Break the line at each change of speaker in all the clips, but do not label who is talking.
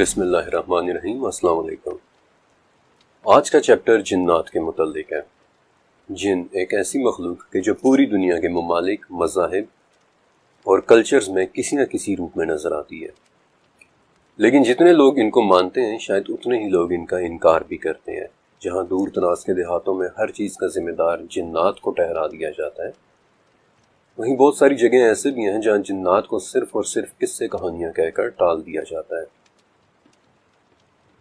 بسم اللہ الرحمن الرحیم۔ السلام علیکم۔ آج کا چیپٹر جنات کے متعلق ہے۔ جن ایک ایسی مخلوق کہ جو پوری دنیا کے ممالک، مذاہب اور کلچرز میں کسی نہ کسی روپ میں نظر آتی ہے، لیکن جتنے لوگ ان کو مانتے ہیں شاید اتنے ہی لوگ ان کا انکار بھی کرتے ہیں۔ جہاں دور دراز کے دیہاتوں میں ہر چیز کا ذمہ دار جنات کو ٹھہرا دیا جاتا ہے، وہیں بہت ساری جگہیں ایسے بھی ہیں جہاں جنات کو صرف اور صرف قصے کہانیاں کہہ کر ٹال دیا جاتا ہے۔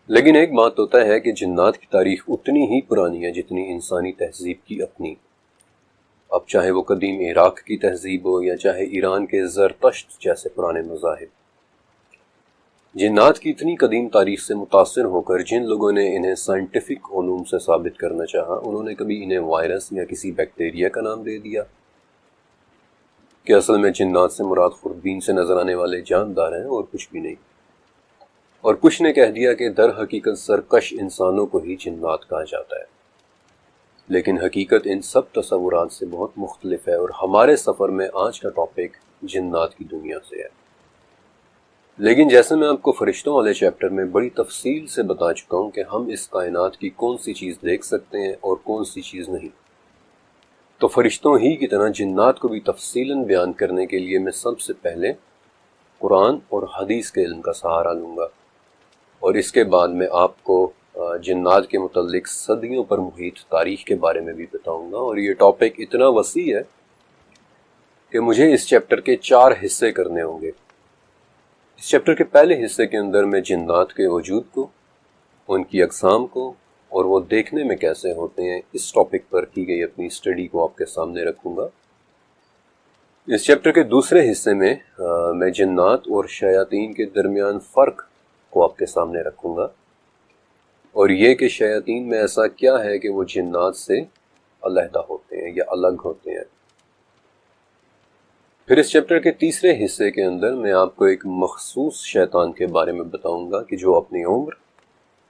لیکن ایک بات ہوتا ہے کہ جنات کی تاریخ اتنی ہی پرانی ہے جتنی انسانی تہذیب کی اپنی۔ اب چاہے وہ قدیم عراق کی تہذیب ہو یا چاہے ایران کے زرتشت جیسے پرانے مذاہب، جنات کی اتنی قدیم تاریخ سے متاثر ہو کر جن لوگوں نے انہیں سائنٹیفک علوم سے ثابت کرنا چاہا، انہوں نے کبھی انہیں وائرس یا کسی بیکٹیریا کا نام دے دیا کہ اصل میں جنات سے مراد خوردبین سے نظر آنے والے جاندار ہیں اور کچھ بھی نہیں، اور کچھ نے کہہ دیا کہ در حقیقت سرکش انسانوں کو ہی جنات کہا جاتا ہے۔ لیکن حقیقت ان سب تصورات سے بہت مختلف ہے، اور ہمارے سفر میں آج کا ٹاپک جنات کی دنیا سے ہے۔ لیکن جیسے میں آپ کو فرشتوں والے چیپٹر میں بڑی تفصیل سے بتا چکا ہوں کہ ہم اس کائنات کی کون سی چیز دیکھ سکتے ہیں اور کون سی چیز نہیں، تو فرشتوں ہی کی طرح جنات کو بھی تفصیلاً بیان کرنے کے لیے میں سب سے پہلے قرآن اور حدیث کے علم کا سہارا لوں گا، اور اس کے بعد میں آپ کو جنات کے متعلق صدیوں پر محیط تاریخ کے بارے میں بھی بتاؤں گا۔ اور یہ ٹاپک اتنا وسیع ہے کہ مجھے اس چیپٹر کے 4 حصے کرنے ہوں گے۔ اس چیپٹر کے پہلے حصے کے اندر میں جنات کے وجود کو، ان کی اقسام کو اور وہ دیکھنے میں کیسے ہوتے ہیں، اس ٹاپک پر کی گئی اپنی اسٹڈی کو آپ کے سامنے رکھوں گا۔ اس چیپٹر کے دوسرے حصے میں میں جنات اور شیاطین کے درمیان فرق کو آپ کے سامنے رکھوں گا، اور یہ کہ شیاطین میں ایسا کیا ہے کہ وہ جنات سے علیحدہ ہوتے ہیں یا الگ ہوتے ہیں۔ پھر اس چیپٹر کے تیسرے حصے کے اندر میں آپ کو ایک مخصوص شیطان کے بارے میں بتاؤں گا کہ جو اپنی عمر،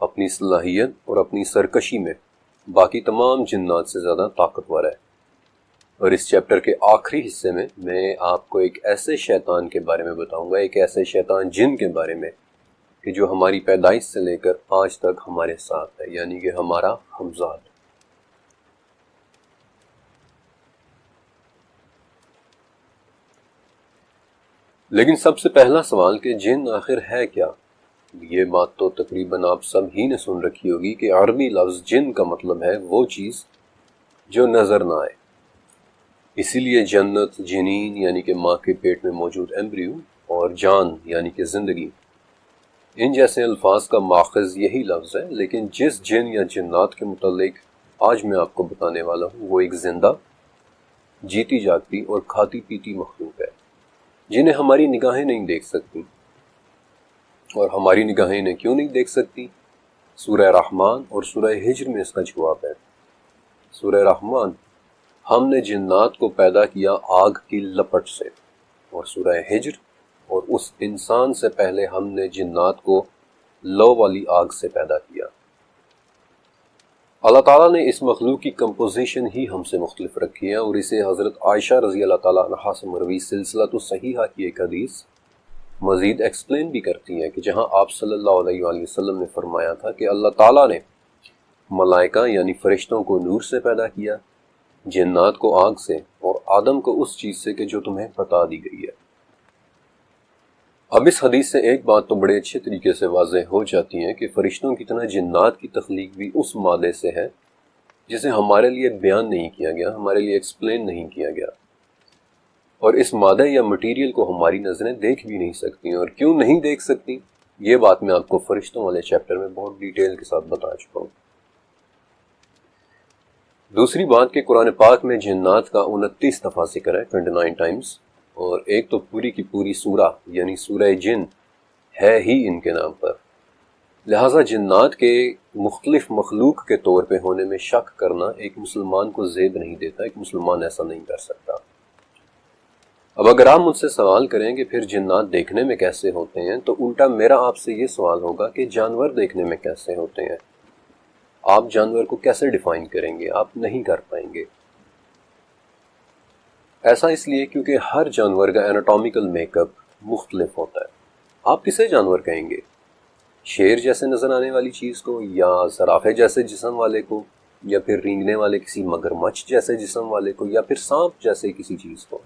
اپنی صلاحیت اور اپنی سرکشی میں باقی تمام جنات سے زیادہ طاقتور ہے۔ اور اس چیپٹر کے آخری حصے میں آپ کو ایک ایسے شیطان کے بارے میں بتاؤں گا، ایک ایسے شیطان جن کے بارے میں کہ جو ہماری پیدائش سے لے کر آج تک ہمارے ساتھ ہے، یعنی کہ ہمارا ہمزاد۔ لیکن سب سے پہلا سوال کہ جن آخر ہے کیا؟ یہ بات تو تقریباً آپ سب ہی نے سن رکھی ہوگی کہ عربی لفظ جن کا مطلب ہے وہ چیز جو نظر نہ آئے۔ اسی لیے جنت، جنین یعنی کہ ماں کے پیٹ میں موجود ایمبریو، اور جان یعنی کہ زندگی، ان جیسے الفاظ کا ماخذ یہی لفظ ہے۔ لیکن جس جن یا جنات کے متعلق آج میں آپ کو بتانے والا ہوں وہ ایک زندہ، جیتی جاگتی اور کھاتی پیتی مخلوق ہے جنہیں ہماری نگاہیں نہیں دیکھ سکتی۔ اور ہماری نگاہیں انہیں کیوں نہیں دیکھ سکتی؟ سورہ رحمان اور سورہ ہجر میں اس کا جواب ہے۔ سورہ رحمان، ہم نے جنات کو پیدا کیا آگ کی لپٹ سے، اور سورہ ہجر، اور اس انسان سے پہلے ہم نے جنات کو لو والی آگ سے پیدا کیا۔ اللہ تعالیٰ نے اس مخلوق کی کمپوزیشن ہی ہم سے مختلف رکھی ہے، اور اسے حضرت عائشہ رضی اللہ تعالیٰ عنہا سے مروی سلسلۃ الصحیحہ کی ایک حدیث مزید ایکسپلین بھی کرتی ہے کہ جہاں آپ صلی اللہ علیہ وآلہ وسلم نے فرمایا تھا کہ اللہ تعالیٰ نے ملائکہ یعنی فرشتوں کو نور سے پیدا کیا، جنات کو آگ سے، اور آدم کو اس چیز سے کہ جو تمہیں بتا دی گئی ہے۔ اب اس حدیث سے ایک بات تو بڑے اچھے طریقے سے واضح ہو جاتی ہے کہ فرشتوں کی طرح جنات کی تخلیق بھی اس مادے سے ہے جسے ہمارے لیے بیان نہیں کیا گیا، ہمارے لیے ایکسپلین نہیں کیا گیا، اور اس مادہ یا مٹیریل کو ہماری نظریں دیکھ بھی نہیں سکتی، اور کیوں نہیں دیکھ سکتی یہ بات میں آپ کو فرشتوں والے چیپٹر میں بہت ڈیٹیل کے ساتھ بتا چکا ہوں۔ دوسری بات کہ قرآن پاک میں جنات کا 29 دفعہ ذکر ہے، 29 ٹائمز، اور ایک تو پوری کی پوری سورہ یعنی سورہ جن ہے ہی ان کے نام پر، لہٰذا جنات کے مختلف مخلوق کے طور پہ ہونے میں شک کرنا ایک مسلمان کو زیب نہیں دیتا، ایک مسلمان ایسا نہیں کر سکتا۔ اب اگر آپ مجھ سے سوال کریں کہ پھر جنات دیکھنے میں کیسے ہوتے ہیں، تو الٹا میرا آپ سے یہ سوال ہوگا کہ جانور دیکھنے میں کیسے ہوتے ہیں؟ آپ جانور کو کیسے ڈیفائن کریں گے؟ آپ نہیں کر پائیں گے۔ ایسا اس لیے کیونکہ ہر جانور کا اناٹومیکل میک اپ مختلف ہوتا ہے۔ آپ کسے جانور کہیں گے؟ شیر جیسے نظر آنے والی چیز کو، یا زرافے جیسے جسم والے کو، یا پھر رینگنے والے کسی مگرمچھ جیسے جسم والے کو، یا پھر سانپ جیسے کسی چیز کو۔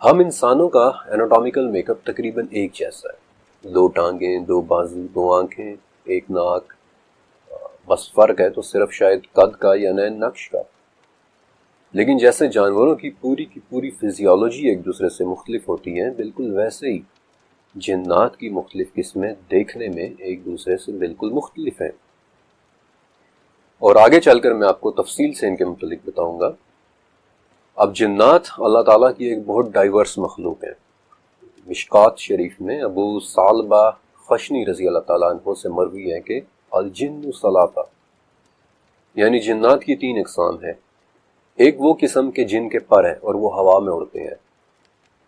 ہم انسانوں کا ایناٹامیکل میک اپ تقریباً ایک جیسا ہے، 2 ٹانگیں، 2 بازو، 2 آنکھیں، 1 ناک، بس فرق ہے تو صرف شاید قد کا یا نئے نقش کا۔ لیکن جیسے جانوروں کی پوری فزیولوجی ایک دوسرے سے مختلف ہوتی ہے، بالکل ویسے ہی جنات کی مختلف قسمیں دیکھنے میں ایک دوسرے سے بالکل مختلف ہیں، اور آگے چل کر میں آپ کو تفصیل سے ان کے متعلق بتاؤں گا۔ اب جنات اللہ تعالیٰ کی ایک بہت ڈائیورس مخلوق ہے۔ مشکات شریف میں ابو ثعلبہ خشنی رضی اللہ تعالیٰ عنہ سے مروی ہے کہ الجن ثلاثہ، یعنی جنات کی 3 اقسام ہیں۔ ایک وہ قسم کے جن کے پر ہیں اور وہ ہوا میں اڑتے ہیں،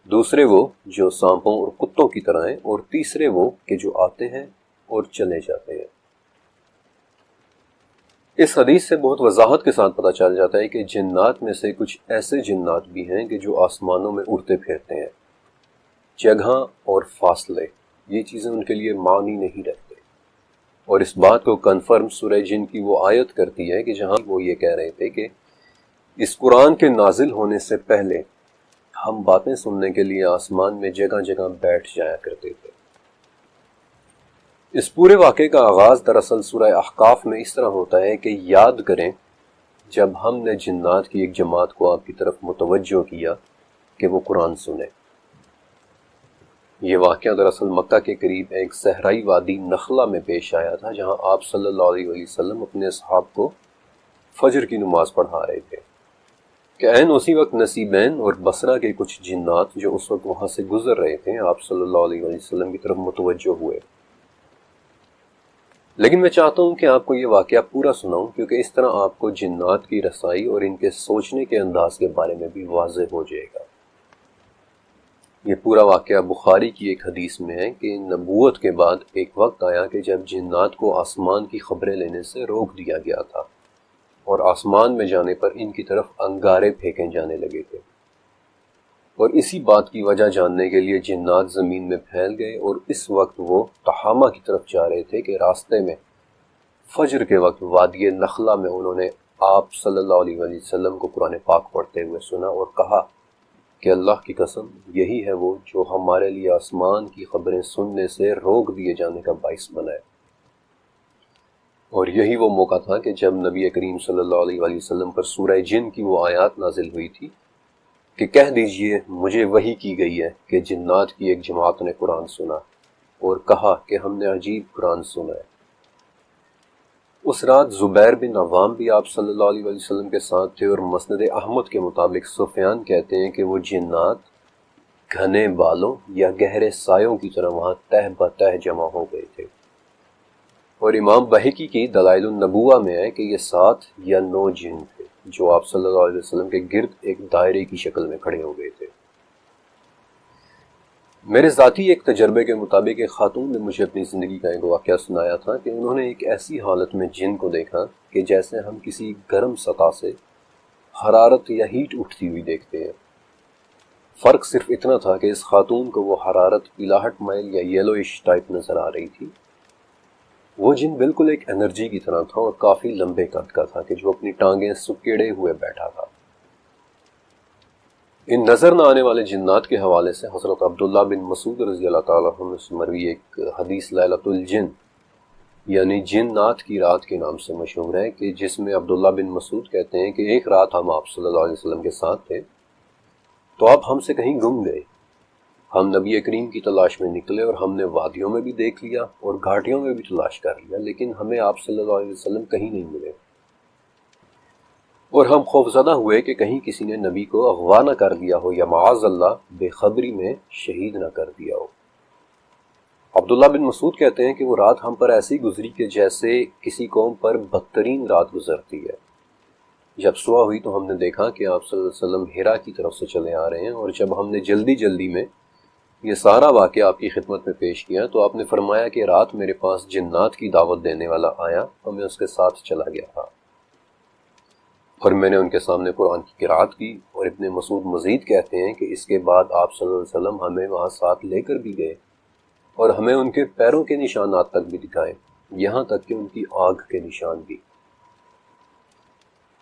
دوسرے وہ جو سانپوں اور کتوں کی طرح ہیں، اور تیسرے وہ کہ جو آتے ہیں اور چلے جاتے ہیں۔ اس حدیث سے بہت وضاحت کے ساتھ پتہ چل جاتا ہے کہ جنات میں سے کچھ ایسے جنات بھی ہیں کہ جو آسمانوں میں اڑتے پھرتے ہیں۔ جگہ اور فاصلے، یہ چیزیں ان کے لیے معنی نہیں رکھتے، اور اس بات کو کنفرم سورہ جن کی وہ آیت کرتی ہے کہ جہاں وہ یہ کہہ رہے تھے کہ اس قرآن کے نازل ہونے سے پہلے ہم باتیں سننے کے لیے آسمان میں جگہ جگہ بیٹھ جایا کرتے تھے۔ اس پورے واقعے کا آغاز دراصل سورہ احقاف میں اس طرح ہوتا ہے کہ یاد کریں جب ہم نے جنات کی ایک جماعت کو آپ کی طرف متوجہ کیا کہ وہ قرآن سنیں۔ یہ واقعہ دراصل مکہ کے قریب ایک صحرائی وادی نخلہ میں پیش آیا تھا، جہاں آپ صلی اللہ علیہ وسلم اپنے اصحاب کو فجر کی نماز پڑھا رہے تھے کہ عین اسی وقت نصیبین اور بصرہ کے کچھ جنات جو اس وقت وہاں سے گزر رہے تھے آپ صلی اللہ علیہ وسلم کی طرف متوجہ ہوئے۔ لیکن میں چاہتا ہوں کہ آپ کو یہ واقعہ پورا سناؤں، کیونکہ اس طرح آپ کو جنات کی رسائی اور ان کے سوچنے کے انداز کے بارے میں بھی واضح ہو جائے گا۔ یہ پورا واقعہ بخاری کی ایک حدیث میں ہے کہ نبوت کے بعد ایک وقت آیا کہ جب جنات کو آسمان کی خبریں لینے سے روک دیا گیا تھا، اور آسمان میں جانے پر ان کی طرف انگارے پھینکے جانے لگے تھے، اور اسی بات کی وجہ جاننے کے لیے جنات زمین میں پھیل گئے، اور اس وقت وہ تہامہ کی طرف جا رہے تھے کہ راستے میں فجر کے وقت وادی نخلہ میں انہوں نے آپ صلی اللہ علیہ وسلم کو قرآن پاک پڑھتے ہوئے سنا اور کہا کہ اللہ کی قسم یہی ہے وہ جو ہمارے لیے آسمان کی خبریں سننے سے روک دیے جانے کا باعث بنا ہے۔ اور یہی وہ موقع تھا کہ جب نبی کریم صلی اللہ علیہ وسلم پر سورہ جن کی وہ آیات نازل ہوئی تھی کہ کہہ دیجئے مجھے وحی کی گئی ہے کہ جنات کی ایک جماعت نے قرآن سنا اور کہا کہ ہم نے عجیب قرآن سنا ہے۔ اس رات زبیر بن عوام بھی آپ صلی اللہ علیہ وسلم کے ساتھ تھے، اور مسند احمد کے مطابق سفیان کہتے ہیں کہ وہ جنات گھنے بالوں یا گہرے سایوں کی طرح وہاں تہ بتہ جمع ہو گئے تھے، اور امام بہقی کی دلائل النبوہ میں ہے کہ یہ 7 یا 9 جن تھے جو آپ صلی اللہ علیہ وسلم کے گرد ایک دائرے کی شکل میں کھڑے ہو گئے تھے۔ میرے ذاتی ایک تجربے کے مطابق ایک خاتون نے مجھے اپنی زندگی کا ایک واقعہ سنایا تھا کہ انہوں نے ایک ایسی حالت میں جن کو دیکھا کہ جیسے ہم کسی گرم سطح سے حرارت یا ہیٹ اٹھتی ہوئی دیکھتے ہیں۔ فرق صرف اتنا تھا کہ اس خاتون کو وہ حرارت پیلاہٹ مائل یا یلوئش ٹائپ نظر آ رہی تھی۔ وہ جن بالکل ایک انرجی کی طرح تھا اور کافی لمبے قد کا تھا کہ جو اپنی ٹانگیں سکیڑے ہوئے بیٹھا تھا۔ ان نظر نہ آنے والے جنات کے حوالے سے حضرت عبداللہ بن مسعود رضی اللہ تعالیٰ عنہ سے مروی ایک حدیث لیلۃ الجن یعنی جنات کی رات کے نام سے مشہور ہے، کہ جس میں عبداللہ بن مسعود کہتے ہیں کہ ایک رات ہم آپ صلی اللہ علیہ وسلم کے ساتھ تھے تو آپ ہم سے کہیں گم گئے۔ ہم نبی کریم کی تلاش میں نکلے اور ہم نے وادیوں میں بھی دیکھ لیا اور گھاٹیوں میں بھی تلاش کر لیا، لیکن ہمیں آپ صلی اللہ علیہ وسلم کہیں نہیں ملے، اور ہم خوفزدہ ہوئے کہ کہیں کسی نے نبی کو اغوا نہ کر دیا ہو یا معاذ اللہ بے خبری میں شہید نہ کر دیا ہو۔ عبداللہ بن مسعود کہتے ہیں کہ وہ رات ہم پر ایسی گزری کہ جیسے کسی قوم پر بدترین رات گزرتی ہے۔ جب صبح ہوئی تو ہم نے دیکھا کہ آپ صلی اللہ علیہ وسلم ہرا کی طرف سے چلے آ رہے ہیں، اور جب ہم نے جلدی میں یہ سارا واقعہ آپ کی خدمت میں پیش کیا تو آپ نے فرمایا کہ رات میرے پاس جنات کی دعوت دینے والا آیا اور میں اس کے ساتھ چلا گیا تھا، اور میں نے ان کے سامنے قرآن کی قرأت کی۔ اور ابن مسعود مزید کہتے ہیں کہ اس کے بعد آپ صلی اللہ علیہ وسلم ہمیں وہاں ساتھ لے کر بھی گئے، اور ہمیں ان کے پیروں کے نشانات تک بھی دکھائیں، یہاں تک کہ ان کی آنکھ کے نشان بھی۔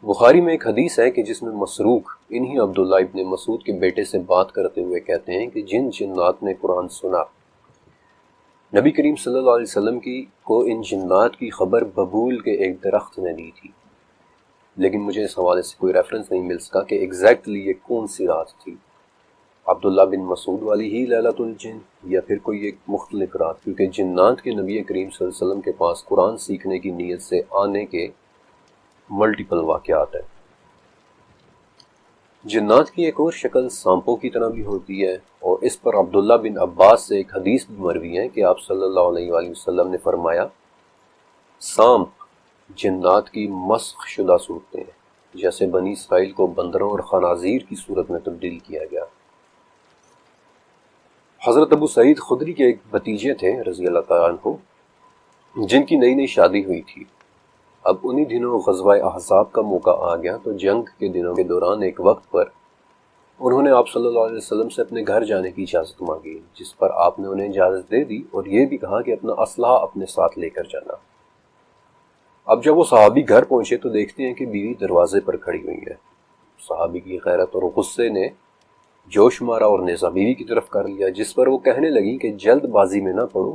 بخاری میں ایک حدیث ہے کہ جس میں مسروق انہی عبداللہ ابن مسعود کے بیٹے سے بات کرتے ہوئے کہتے ہیں کہ جن جنات نے قرآن سنا، نبی کریم صلی اللہ علیہ وسلم کو ان جنات کی خبر ببول کے ایک درخت نے دی تھی، لیکن مجھے اس حوالے سے کوئی ریفرنس نہیں مل سکا کہ ایگزیکٹلی یہ کون سی رات تھی، عبداللہ بن مسعود والی ہی لیلۃ الجن یا پھر کوئی ایک مختلف رات، کیونکہ جنات کے نبی کریم صلی اللہ علیہ وسلم کے پاس قرآن سیکھنے کی نیت سے آنے کے ملٹیپل واقعات ہیں۔ جنات کی ایک اور شکل سانپوں کی طرح بھی ہوتی ہے، اور اس پر عبداللہ بن عباس سے ایک حدیث بھی مروی ہے کہ آپ صلی اللہ علیہ وآلہ وسلم نے فرمایا، سانپ جنات کی مسخ شدہ صورتیں ہیں، جیسے بنی اسرائیل کو بندروں اور خنازیر کی صورت میں تبدیل کیا گیا۔ حضرت ابو سعید خدری کے ایک بھتیجے تھے رضی اللہ تعالیٰ عنہ، جن کی نئی نئی شادی ہوئی تھی۔ اب انہی دنوں غزوہ احزاب کا موقع آ گیا، تو جنگ کے دنوں کے دوران ایک وقت پر انہوں نے آپ صلی اللہ علیہ وسلم سے اپنے گھر جانے کی اجازت مانگی، جس پر آپ نے انہیں اجازت دے دی اور یہ بھی کہا کہ اپنا اسلحہ اپنے ساتھ لے کر جانا۔ اب جب وہ صحابی گھر پہنچے تو دیکھتے ہیں کہ بیوی دروازے پر کھڑی ہوئی ہے۔ صحابی کی غیرت اور غصے نے جوش مارا اور نیزہ بیوی کی طرف کر لیا، جس پر وہ کہنے لگی کہ جلد بازی میں نہ پڑو،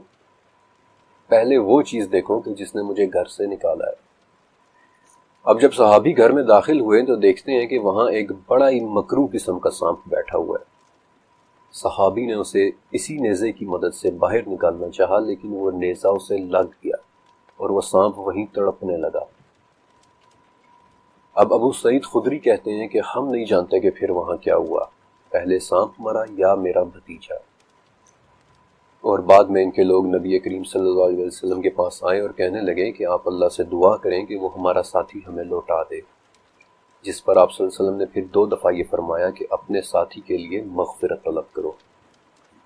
پہلے وہ چیز دیکھو کہ جس نے مجھے گھر سے نکالا ہے۔ اب جب صحابی گھر میں داخل ہوئے تو دیکھتے ہیں کہ وہاں ایک بڑا ہی مکروہ قسم کا سانپ بیٹھا ہوا ہے۔ صحابی نے اسے اسی نیزے کی مدد سے باہر نکالنا چاہا، لیکن وہ نیزہ اسے لگ گیا اور وہ سانپ وہیں تڑپنے لگا۔ اب ابو سعید خدری کہتے ہیں کہ ہم نہیں جانتے کہ پھر وہاں کیا ہوا، پہلے سانپ مرا یا میرا بھتیجا۔ اور بعد میں ان کے لوگ نبی کریم صلی اللہ علیہ وسلم کے پاس آئے اور کہنے لگے کہ آپ اللہ سے دعا کریں کہ وہ ہمارا ساتھی ہمیں لوٹا دے، جس پر آپ صلی اللہ علیہ وسلم نے پھر 2 دفعہ یہ فرمایا کہ اپنے ساتھی کے لیے مغفرت طلب کرو،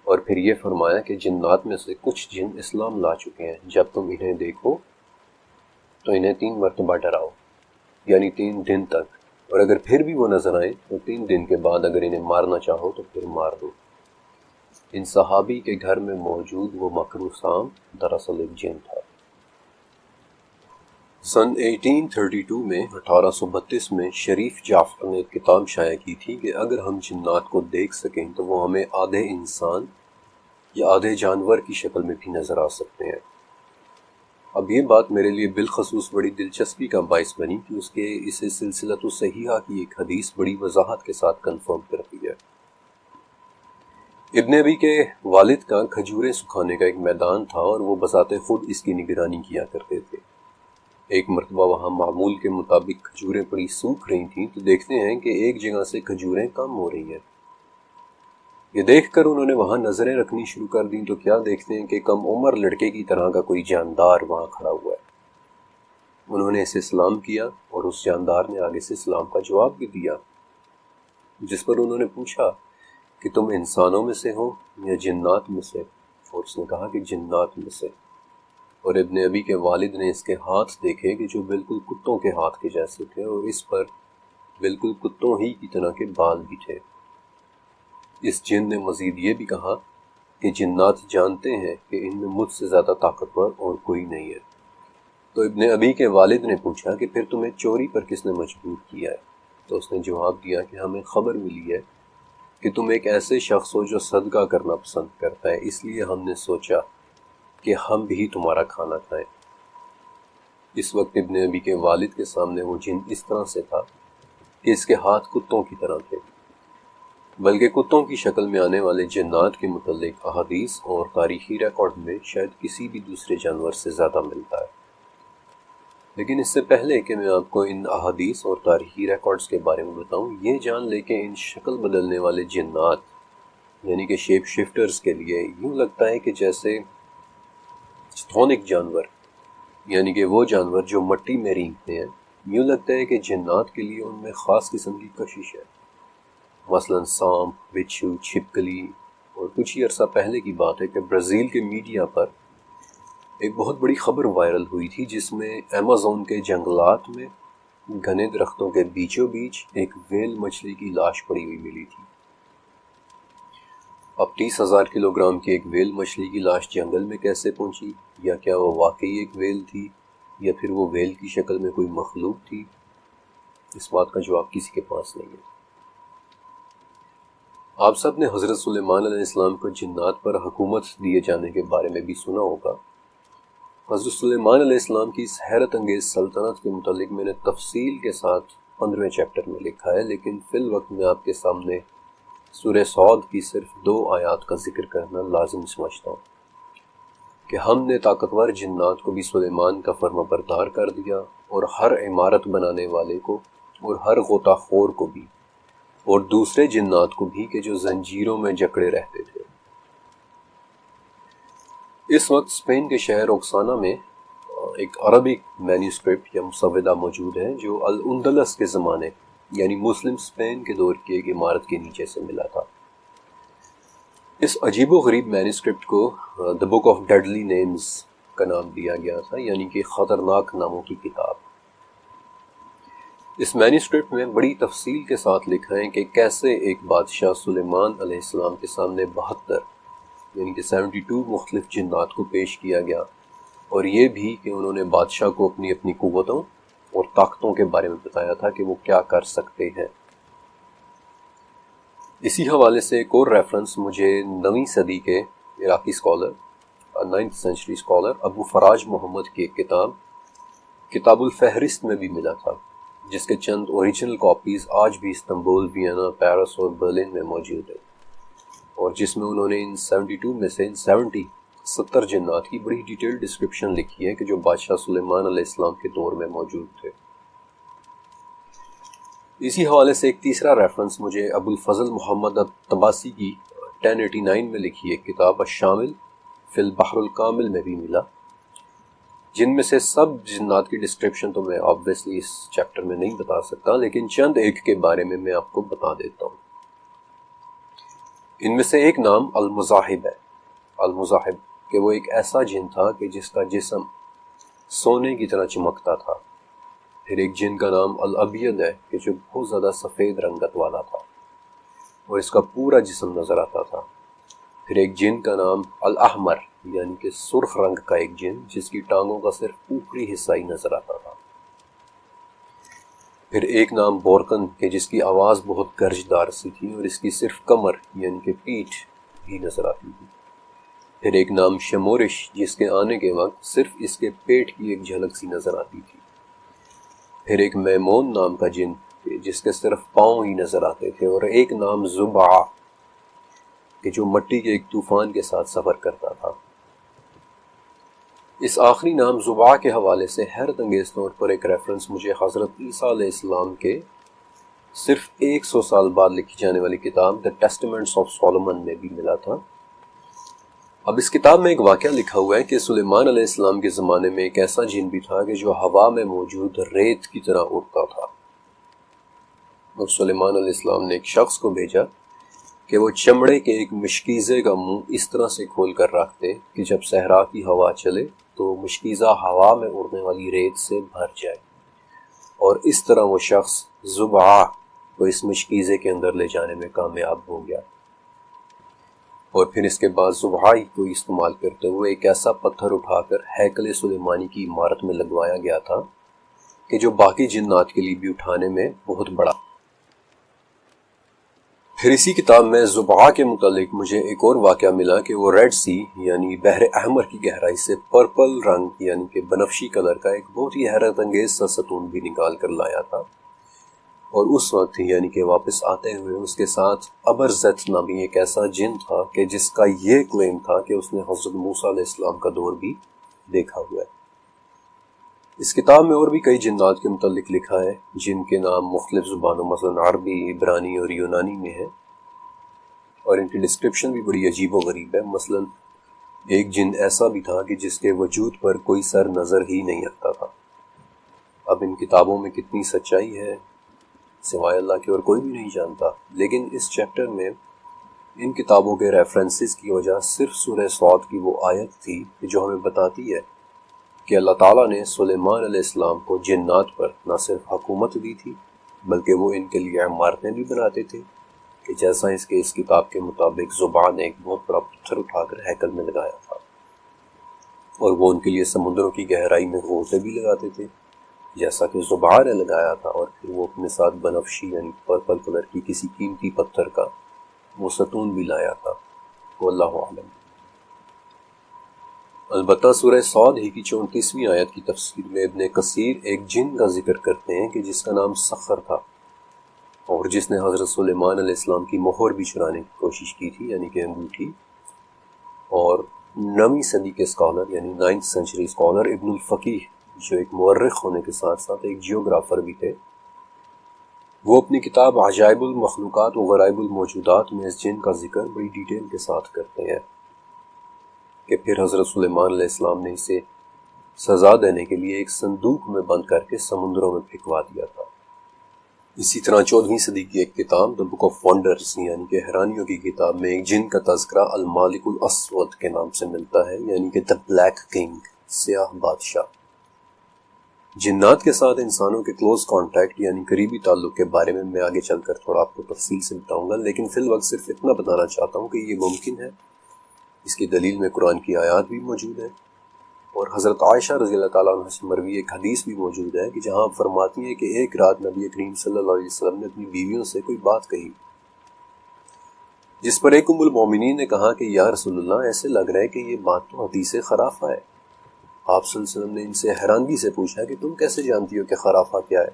اور پھر یہ فرمایا کہ جنات میں سے کچھ جن اسلام لا چکے ہیں، جب تم انہیں دیکھو تو انہیں 3 مرتبہ ڈراؤ، یعنی 3 دن تک، اور اگر پھر بھی وہ نظر آئیں تو 3 دن کے بعد اگر انہیں مارنا چاہو تو پھر مار دو۔ ان صحابی کے گھر میں موجود وہ مکروہ سانپ دراصل ایک جن تھا۔ سن 1832 میں 1832 میں شریف جعفر نے ایک کتاب شائع کی تھی کہ اگر ہم جنات کو دیکھ سکیں تو وہ ہمیں آدھے انسان یا آدھے جانور کی شکل میں بھی نظر آ سکتے ہیں۔ اب یہ بات میرے لیے بالخصوص بڑی دلچسپی کا باعث بنی کہ اسے سلسلۃ الصحیحہ کی ایک حدیث بڑی وضاحت کے ساتھ کنفرم کرتی ہے۔ ابن ابی کے والد کا کھجوریں سکھانے کا ایک میدان تھا اور وہ بذات خود اس کی نگرانی کیا کرتے تھے۔ ایک مرتبہ وہاں معمول کے مطابق کھجوریں پڑی سوکھ رہی تھیں تو دیکھتے ہیں کہ ایک جگہ سے کھجوریں کم ہو رہی ہیں۔ یہ دیکھ کر انہوں نے وہاں نظریں رکھنی شروع کر دیں تو کیا دیکھتے ہیں کہ کم عمر لڑکے کی طرح کا کوئی جاندار وہاں کھڑا ہوا ہے۔ انہوں نے اسے سلام کیا اور اس جاندار نے آگے سے سلام کا جواب بھی دیا، جس پر انہوں نے پوچھا کہ تم انسانوں میں سے ہو یا جنات میں سے، اور اس نے کہا کہ جنات میں سے۔ اور ابن ابی کے والد نے اس کے ہاتھ دیکھے کہ جو بالکل کتوں کے ہاتھ کے جیسے تھے، اور اس پر بالکل کتوں ہی کی طرح کے بال بھی تھے۔ اس جن نے مزید یہ بھی کہا کہ جنات جانتے ہیں کہ ان میں مجھ سے زیادہ طاقتور اور کوئی نہیں ہے۔ تو ابن ابی کے والد نے پوچھا کہ پھر تمہیں چوری پر کس نے مجبور کیا ہے؟ تو اس نے جواب دیا کہ ہمیں خبر ملی ہے کہ تم ایک ایسے شخص ہو جو صدقہ کرنا پسند کرتا ہے، اس لیے ہم نے سوچا کہ ہم بھی تمہارا کھانا کھائیں۔ اس وقت ابن ابی کے والد کے سامنے وہ جن اس طرح سے تھا کہ اس کے ہاتھ کتوں کی طرح تھے، بلکہ کتوں کی شکل میں آنے والے جنات کے متعلق احادیث اور تاریخی ریکارڈ میں شاید کسی بھی دوسرے جانور سے زیادہ ملتا ہے۔ لیکن اس سے پہلے کہ میں آپ کو ان احادیث اور تاریخی ریکارڈز کے بارے میں بتاؤں، یہ جان لے کہ ان شکل بدلنے والے جنات یعنی کہ شیپ شفٹرز کے لیے یوں لگتا ہے کہ جیسے چتھونک جانور یعنی کہ وہ جانور جو مٹی میں رینگتے ہیں، یوں لگتا ہے کہ جنات کے لیے ان میں خاص قسم کی کشش ہے۔ مثلا سانپ، بچھو، چھپکلی، اور کچھ ہی عرصہ پہلے کی بات ہے کہ برازیل کے میڈیا پر ایک بہت بڑی خبر وائرل ہوئی تھی جس میں ایمیزون کے جنگلات میں گھنے درختوں کے بیچوں بیچ ایک ویل مچھلی کی لاش پڑی ہوئی ملی تھی۔ اب 30,000 کلو گرام کی ایک ویل مچھلی کی لاش جنگل میں کیسے پہنچی، یا کیا وہ واقعی ایک ویل تھی یا پھر وہ ویل کی شکل میں کوئی مخلوق تھی، اس بات کا جواب کسی کے پاس نہیں ہے۔ آپ سب نے حضرت سلیمان علیہ السلام کو جنات پر حکومت دیے جانے کے بارے میں بھی سنا ہوگا۔ حضرت سلیمان علیہ السلام کی اس حیرت انگیز سلطنت کے متعلق میں نے تفصیل کے ساتھ 15ویں چیپٹر میں لکھا ہے، لیکن فی الوقت میں آپ کے سامنے سورہ صاد کی صرف 2 آیات کا ذکر کرنا لازم سمجھتا ہوں کہ ہم نے طاقتور جنات کو بھی سلیمان کا فرما بردار کر دیا، اور ہر عمارت بنانے والے کو اور ہر غوطہ خور کو بھی، اور دوسرے جنات کو بھی کہ جو زنجیروں میں جکڑے رہتے تھے۔ اس وقت اسپین کے شہر اوکسانا میں ایک عربی مینیوسکرپٹ یا مسودہ موجود ہے جو الاندلس کے زمانے یعنی مسلم اسپین کے دور کی ایک عمارت کے نیچے سے ملا تھا۔ اس عجیب و غریب مینیوسکرپٹ کو دا بک آف ڈیڈلی نیمز کا نام دیا گیا تھا، یعنی کہ خطرناک ناموں کی کتاب۔ اس مینیوسکرپٹ میں بڑی تفصیل کے ساتھ لکھا ہے کہ کیسے ایک بادشاہ سلیمان علیہ السلام کے سامنے 72 یعنی کہ 72 مختلف جنات کو پیش کیا گیا، اور یہ بھی کہ انہوں نے بادشاہ کو اپنی اپنی قوتوں اور طاقتوں کے بارے میں بتایا تھا کہ وہ کیا کر سکتے ہیں۔ اسی حوالے سے ایک اور ریفرنس مجھے 9ویں صدی کے عراقی اسکالر 9th سینچری اسکالر ابو فراج محمد کی ایک کتاب الفہرست میں بھی ملا تھا، جس کے چند اوریجنل کاپیز آج بھی استنبول، وینا، پیرس اور برلن میں موجود ہیں، اور جس میں انہوں نے ان 72 میں سے 70 جنات کی بڑی ڈیٹیل ڈسکرپشن لکھی ہے کہ جو بادشاہ سلیمان علیہ السلام کے دور میں موجود تھے۔ اسی حوالے سے ایک تیسرا ریفرنس مجھے ابو الفضل محمد الطباسی کی 1089 میں لکھی ایک کتاب الشامل فی البحر الکامل میں بھی ملا، جن میں سے سب جنات کی ڈسکرپشن تو میں آبویسلی اس چیپٹر میں نہیں بتا سکتا، لیکن چند ایک کے بارے میں آپ کو بتا دیتا ہوں۔ ان میں سے ایک نام المزاحب ہے، المزاحب کہ وہ ایک ایسا جن تھا کہ جس کا جسم سونے کی طرح چمکتا تھا۔ پھر ایک جن کا نام الابید ہے کہ جو بہت زیادہ سفید رنگت والا تھا اور اس کا پورا جسم نظر آتا تھا۔ پھر ایک جن کا نام الاحمر یعنی کہ سرخ رنگ کا ایک جن جس کی ٹانگوں کا صرف اوپری حصہ ہی نظر آتا تھا۔ پھر ایک نام بورکن کہ جس کی آواز بہت گرجدار سی تھی اور اس کی صرف کمر یعنی کہ پیٹھ ہی نظر آتی تھی۔ پھر ایک نام شمورش جس کے آنے کے وقت صرف اس کے پیٹ کی ایک جھلک سی نظر آتی تھی۔ پھر ایک میمون نام کا جن جس کے صرف پاؤں ہی نظر آتے تھے، اور ایک نام زبع کہ جو مٹی کے ایک طوفان کے ساتھ سفر کرتا تھا۔ اس آخری نام زبع کے حوالے سے حیرت انگیز طور پر ایک ریفرنس مجھے حضرت عیسیٰ علیہ السلام کے صرف 100 سال بعد لکھی جانے والی کتاب دا ٹیسٹمنٹس آف سولومن میں بھی ملا تھا۔ اب اس کتاب میں ایک واقعہ لکھا ہوا ہے کہ سلیمان علیہ السلام کے زمانے میں ایک ایسا جن بھی تھا کہ جو ہوا میں موجود ریت کی طرح اڑتا تھا، اور سلیمان علیہ السلام نے ایک شخص کو بھیجا کہ وہ چمڑے کے ایک مشکیزے کا منہ اس طرح سے کھول کر رکھ دے کہ جب صحرا کی ہوا چلے تو مشکیزہ ہوا میں اڑنے والی ریت سے بھر جائے، اور اس طرح وہ شخص زبع کو اس مشکیزے کے اندر لے جانے میں کامیاب ہو گیا۔ اور پھر اس کے بعد زبع کو استعمال کرتے ہوئے ایک ایسا پتھر اٹھا کر ہیکل سلیمانی کی عمارت میں لگوایا گیا تھا کہ جو باقی جنات کے لیے بھی اٹھانے میں بہت بڑا۔ پھر اسی کتاب میں زبع کے متعلق مجھے ایک اور واقعہ ملا کہ وہ ریڈ سی یعنی بحر احمر کی گہرائی سے پرپل رنگ یعنی کہ بنفشی کلر کا ایک بہت ہی حیرت انگیز سا ستون بھی نکال کر لایا تھا، اور اس وقت یعنی کہ واپس آتے ہوئے اس کے ساتھ ابرزت نامی ایک ایسا جن تھا کہ جس کا یہ کلیم تھا کہ اس نے حضرت موسیٰ علیہ السلام کا دور بھی دیکھا ہوا ہے۔ اس کتاب میں اور بھی کئی جنات کے متعلق لکھا ہے جن کے نام مختلف زبانوں مثلا عربی، عبرانی اور یونانی میں ہیں، اور ان کی ڈسکرپشن بھی بڑی عجیب و غریب ہے۔ مثلا ایک جن ایسا بھی تھا کہ جس کے وجود پر کوئی سر نظر ہی نہیں آتا تھا۔ اب ان کتابوں میں کتنی سچائی ہے سوائے اللہ کے اور کوئی بھی نہیں جانتا، لیکن اس چیپٹر میں ان کتابوں کے ریفرنسز کی وجہ صرف سورہ صاد کی وہ آیت تھی جو ہمیں بتاتی ہے کہ اللہ تعالیٰ نے سلیمان علیہ السلام کو جنات پر نہ صرف حکومت دی تھی بلکہ وہ ان کے لیے عمارتیں بھی بناتے تھے کہ جیسا اس کتاب کے مطابق زبان نے ایک بہت بڑا پتھر اٹھا کر ہیکل میں لگایا تھا، اور وہ ان کے لیے سمندروں کی گہرائی میں غوطے بھی لگاتے تھے جیسا کہ زبان نے لگایا تھا، اور پھر وہ اپنے ساتھ بنفشی یعنی پرپل کلر کی کسی قیمتی پتھر کا وہ ستون بھی لایا تھا۔ واللہ عالم۔ البتہ سورہ صاد ہی کی 34ویں آیت کی تفسیر میں ابن کثیر ایک جن کا ذکر کرتے ہیں کہ جس کا نام سخر تھا، اور جس نے حضرت سلیمان علیہ السلام کی مہر بھی چرانے کی کوشش کی تھی، یعنی کہ انگوٹھی۔ اور 9ویں صدی کے اسکالر یعنی 9th سینچری اسکالر ابن الفقیہ، جو ایک مورخ ہونے کے ساتھ ساتھ ایک جیوگرافر بھی تھے، وہ اپنی کتاب عجائب المخلوقات و غرائب الموجودات میں اس جن کا ذکر بڑی ڈیٹیل کے ساتھ کرتے ہیں کہ پھر حضرت سلیمان علیہ السلام نے اسے سزا دینے کے لیے ایک صندوق میں بند کر کے سمندروں میں پھینکوا دیا تھا۔ اسی طرح 14ویں صدی کی ایک کتاب دی بک آف ونڈرز یعنی کہ حیرانیوں کی کتاب میں ایک جن کا تذکرہ المالک الاسود کے نام سے ملتا ہے، یعنی کہ دی بلیک کنگ، سیاہ بادشاہ۔ جنات کے ساتھ انسانوں کے کلوز کانٹیکٹ یعنی قریبی تعلق کے بارے میں آگے چل کر تھوڑا آپ کو تفصیل سے بتاؤں گا، لیکن فی الوقت صرف اتنا بتانا چاہتا ہوں کہ یہ ممکن ہے۔ اس کی دلیل میں قرآن کی آیات بھی موجود ہے، اور حضرت عائشہ رضی اللہ تعالیٰ عنہ سے مروی ایک حدیث بھی موجود ہے کہ جہاں آپ فرماتی ہیں کہ ایک رات نبی کریم صلی اللہ علیہ وسلم نے اپنی بیویوں سے کوئی بات کہی، جس پر ایک ام المومنین نے کہا کہ یا رسول اللہ، ایسے لگ رہا ہے کہ یہ بات تو حدیث خرافہ ہے۔ آپ صلی اللہ علیہ وسلم نے ان سے حیرانگی سے پوچھا کہ تم کیسے جانتی ہو کہ خرافہ کیا ہے؟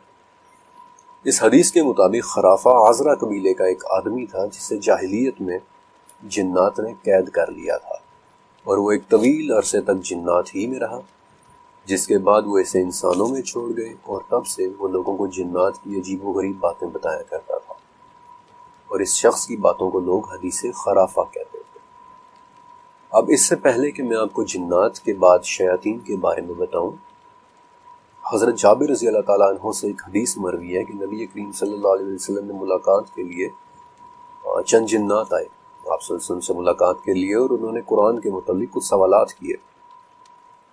اس حدیث کے مطابق خرافہ عذرا قبیلے کا ایک آدمی تھا جسے جاہلیت میں جنات نے قید کر لیا تھا، اور وہ ایک طویل عرصے تک جنات ہی میں رہا، جس کے بعد وہ اسے انسانوں میں چھوڑ گئے، اور تب سے وہ لوگوں کو جنات کی عجیب و غریب باتیں بتایا کرتا تھا، اور اس شخص کی باتوں کو لوگ حدیث خرافہ کہتے تھے۔ اب اس سے پہلے کہ میں آپ کو جنات کے بعد شیاطین کے بارے میں بتاؤں، حضرت جابر رضی اللہ تعالیٰ عنہ سے ایک حدیث مروی ہے کہ نبی کریم صلی اللہ علیہ وسلم نے ملاقات کے لیے چند جنات آئے آپ صلی اللہ علیہ وسلم سے ملاقات کے لیے، اور انہوں نے قرآن کے متعلق کچھ سوالات کیے۔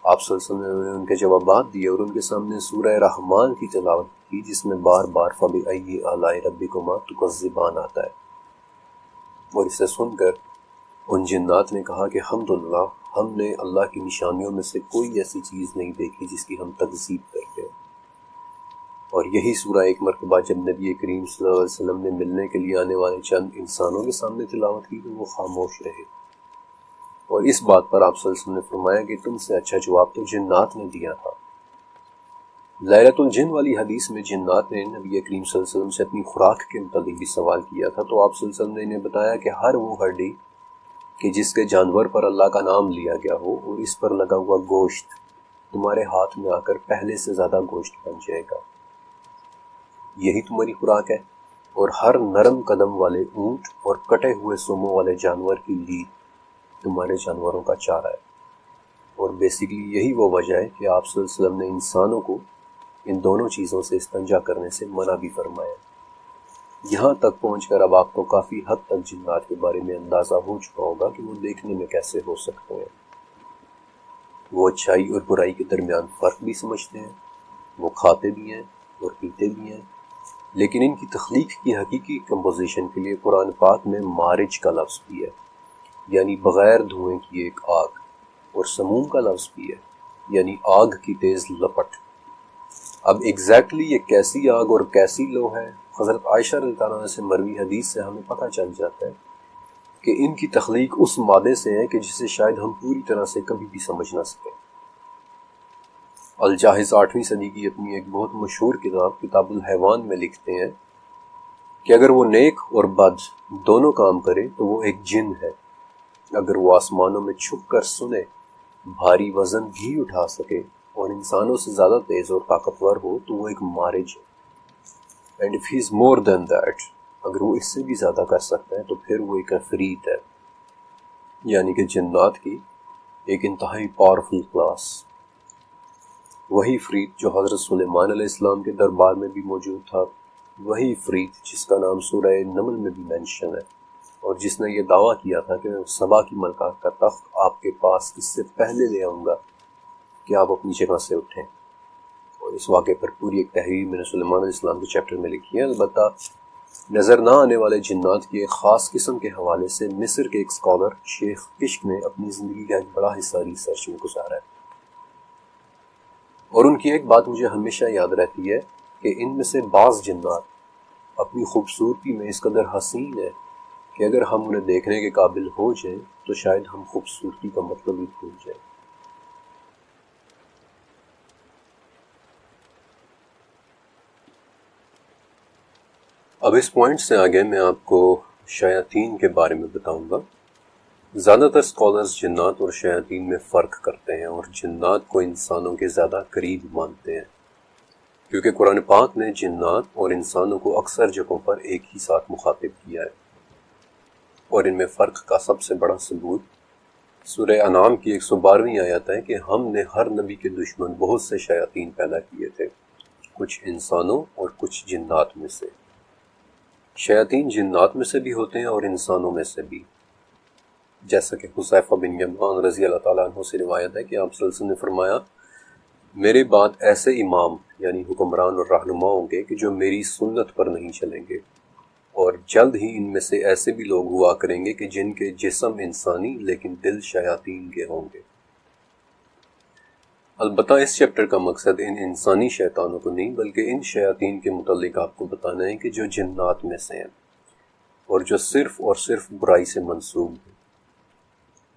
آپ صلی اللہ علیہ وسلم نے ان کے جوابات دیے اور ان کے سامنے سورہ رحمان کی تلاوت کی، جس میں بار بار فَبِأَيِّ آلَاءِ رَبِّكُمَا تُكَذِّبَانِ آتا ہے، اور اسے سن کر ان جنات نے کہا کہ الحمدللہ، ہم نے اللہ کی نشانیوں میں سے کوئی ایسی چیز نہیں دیکھی جس کی ہم تکذیب کرتے ہیں۔ اور یہی سورہ ایک مرتبہ جب نبی کریم صلی اللہ علیہ وسلم نے ملنے کے لیے آنے والے چند انسانوں کے سامنے تلاوت کی تو وہ خاموش رہے، اور اس بات پر آپ صلی اللہ علیہ وسلم نے فرمایا کہ تم سے اچھا جواب تو جنات نے دیا تھا۔ لیلۃ الجن والی حدیث میں جنات نے نبی کریم صلی اللہ علیہ وسلم سے اپنی خوراک کے متعلق بھی سوال کیا تھا، تو آپ صلی اللہ علیہ وسلم نے انہیں بتایا کہ ہر وہ ہڈی کہ جس کے جانور پر اللہ کا نام لیا گیا ہو اور اس پر لگا ہوا گوشت تمہارے ہاتھ میں آ کر پہلے سے زیادہ گوشت بن جائے گا، یہی تمہاری خوراک ہے۔ اور ہر نرم قدم والے اونٹ اور کٹے ہوئے سوموں والے جانور کی لید تمہارے جانوروں کا چارہ ہے۔ اور بیسیکلی یہی وہ وجہ ہے کہ آپ صلی اللہ علیہ وسلم نے انسانوں کو ان دونوں چیزوں سے استنجا کرنے سے منع بھی فرمایا۔ یہاں تک پہنچ کر اب آپ کو کافی حد تک جنات کے بارے میں اندازہ ہو چکا ہوگا کہ وہ دیکھنے میں کیسے ہو سکتے ہیں۔ وہ اچھائی اور برائی کے درمیان فرق بھی سمجھتے ہیں، وہ کھاتے بھی ہیں اور پیتے بھی ہیں، لیکن ان کی تخلیق کی حقیقی کمپوزیشن کے لیے قرآن پاک میں مارج کا لفظ بھی ہے، یعنی بغیر دھوئیں کی ایک آگ، اور سموم کا لفظ بھی ہے، یعنی آگ کی تیز لپٹ۔ اب ایگزیکٹلی یہ کیسی آگ اور کیسی لو ہے، حضرت عائشہ رضی اللہ عنہا سے مروی حدیث سے ہمیں پتہ چل جاتا ہے کہ ان کی تخلیق اس مادے سے ہے کہ جسے شاید ہم پوری طرح سے کبھی بھی سمجھ نہ سکیں۔ الجاحظ 8ویں صدی کی اپنی ایک بہت مشہور کتاب الحیوان میں لکھتے ہیں کہ اگر وہ نیک اور بد دونوں کام کرے تو وہ ایک جن ہے، اگر وہ آسمانوں میں چھپ کر سنے، بھاری وزن بھی اٹھا سکے اور انسانوں سے زیادہ تیز اور طاقتور ہو تو وہ ایک مارج ہے، and if he is more than that, اگر وہ اس سے بھی زیادہ کر سکتا ہے تو پھر وہ ایک عفریت ہے، یعنی کہ جنات کی ایک انتہائی پاورفل کلاس۔ وہی عفریت جو حضرت سلیمان علیہ السلام کے دربار میں بھی موجود تھا، وہی عفریت جس کا نام سورہ نمل میں بھی مینشن ہے، اور جس نے یہ دعویٰ کیا تھا کہ میں سبا کی ملکہ کا تخت آپ کے پاس اس سے پہلے لے آؤں گا کہ آپ اپنی جگہ سے اٹھیں۔ اور اس واقعے پر پوری ایک تحریر میں نے سلیمان علیہ السلام کے چیپٹر میں لکھی ہے۔ البتہ نظر نہ آنے والے جنات کی ایک خاص قسم کے حوالے سے مصر کے ایک اسکالر شیخ کشک نے اپنی زندگی کا ایک بڑا حصہ ریسرچ میں گزارا ہے، اور ان کی ایک بات مجھے ہمیشہ یاد رہتی ہے کہ ان میں سے بعض جنات اپنی خوبصورتی میں اس قدر حسین ہے کہ اگر ہم انہیں دیکھنے کے قابل ہو جائیں تو شاید ہم خوبصورتی کا مطلب ہی بھول جائیں۔ اب اس پوائنٹ سے آگے میں آپ کو شیاطین کے بارے میں بتاؤں گا۔ زیادہ تر اسکالرز جنات اور شیاطین میں فرق کرتے ہیں اور جنات کو انسانوں کے زیادہ قریب مانتے ہیں، کیونکہ قرآن پاک نے جنات اور انسانوں کو اکثر جگہوں پر ایک ہی ساتھ مخاطب کیا ہے، اور ان میں فرق کا سب سے بڑا ثبوت سورہ انعام کی 112ویں آیت ہے کہ ہم نے ہر نبی کے دشمن بہت سے شیاطین پیدا کیے تھے، کچھ انسانوں اور کچھ جنات میں سے۔ شیاطین جنات میں سے بھی ہوتے ہیں اور انسانوں میں سے بھی، جیسا کہ حذیفہ بن یمان رضی اللہ تعالیٰ عنہ سے روایت ہے کہ آپ صلی اللہ علیہ وسلم نے فرمایا، میرے بعد ایسے امام یعنی حکمران اور رہنما ہوں گے کہ جو میری سنت پر نہیں چلیں گے، اور جلد ہی ان میں سے ایسے بھی لوگ ہوا کریں گے کہ جن کے جسم انسانی لیکن دل شیاطین کے ہوں گے۔ البتہ اس چیپٹر کا مقصد ان انسانی شیطانوں کو نہیں بلکہ ان شیاطین کے متعلق آپ کو بتانا ہے کہ جو جنات میں سے ہیں اور جو صرف اور صرف برائی سے منسوب ہیں۔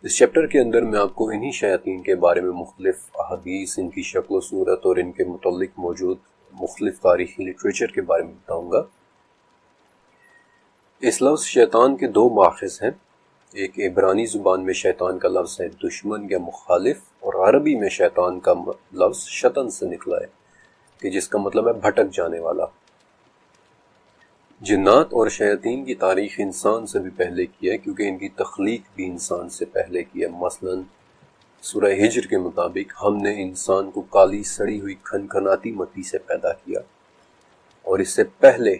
اس چیپٹر کے اندر میں آپ کو انہی شیاطین کے بارے میں مختلف احادیث، ان کی شکل و صورت اور ان کے متعلق موجود مختلف تاریخی لٹریچر کے بارے میں بتاؤں گا۔ اس لفظ شیطان کے دو ماخذ ہیں، ایک عبرانی زبان میں شیطان کا لفظ ہے دشمن یا مخالف، اور عربی میں شیطان کا لفظ شطن سے نکلا ہے کہ جس کا مطلب ہے بھٹک جانے والا۔ جنات اور شیاطین کی تاریخ انسان سے بھی پہلے کی ہے، کیونکہ ان کی تخلیق بھی انسان سے پہلے کی ہے۔ مثلا سورہ ہجر کے مطابق ہم نے انسان کو کالی سڑی ہوئی کھنکھناتی مٹی سے پیدا کیا، اور اس سے پہلے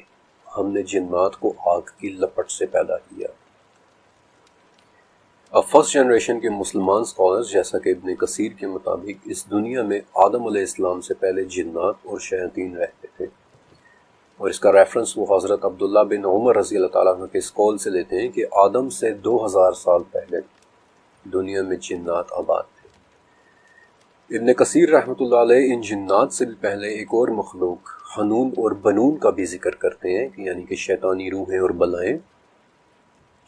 ہم نے جنات کو آگ کی لپٹ سے پیدا کیا۔ اب فرسٹ جنریشن کے مسلمان اسکالرز جیسا کہ ابن کثیر کے مطابق اس دنیا میں آدم علیہ السلام سے پہلے جنات اور شیاطین رہتے تھے، اور اس کا ریفرنس وہ حضرت عبداللہ بن عمر رضی اللہ تعالیٰ عنہ کے اس قول سے لیتے ہیں کہ آدم سے 2000 سال پہلے دنیا میں جنات آباد تھے۔ ابن کثیر رحمۃ اللہ علیہ ان جنات سے بھی پہلے ایک اور مخلوق حنون اور بنون کا بھی ذکر کرتے ہیں، کہ یعنی کہ شیطانی روحیں اور بلائیں،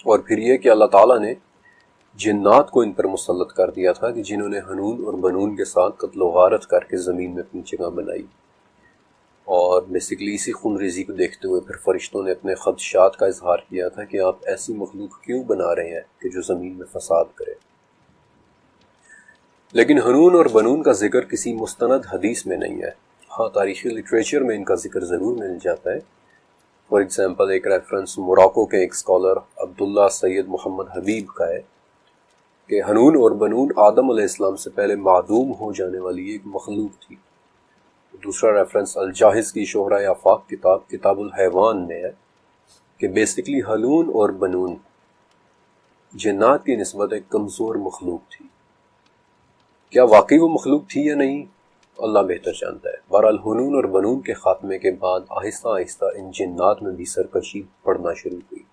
اور پھر یہ کہ اللہ تعالیٰ نے جنات کو ان پر مسلط کر دیا تھا کہ جنہوں نے حنون اور بنون کے ساتھ قتل و غارت کر کے زمین میں اپنی جگہ بنائی، اور بیسیکلی اسی خون ریزی کو دیکھتے ہوئے پھر فرشتوں نے اپنے خدشات کا اظہار کیا تھا کہ آپ ایسی مخلوق کیوں بنا رہے ہیں کہ جو زمین میں فساد کرے۔ لیکن حنون اور بنون کا ذکر کسی مستند حدیث میں نہیں ہے، ہاں تاریخی لٹریچر میں ان کا ذکر ضرور مل جاتا ہے۔ فار ایگزامپل ایک ریفرنس موراکو کے ایک اسکالر عبداللہ سید محمد حبیب کا ہے کہ حنون اور بنون آدم علیہ السلام سے پہلے معدوم ہو جانے والی ایک مخلوق تھی۔ دوسرا ریفرنس الجاحظ کی شہرۂ آفاق کتاب الحیوان میں ہے کہ بیسکلی حنون اور بنون جنات کی نسبت ایک کمزور مخلوق تھی۔ کیا واقعی وہ مخلوق تھی یا نہیں، اللہ بہتر جانتا ہے۔ بہرحال حنون اور بنون کے خاتمے کے بعد آہستہ آہستہ ان جنات میں بھی سرکشی پڑنا شروع ہوئی،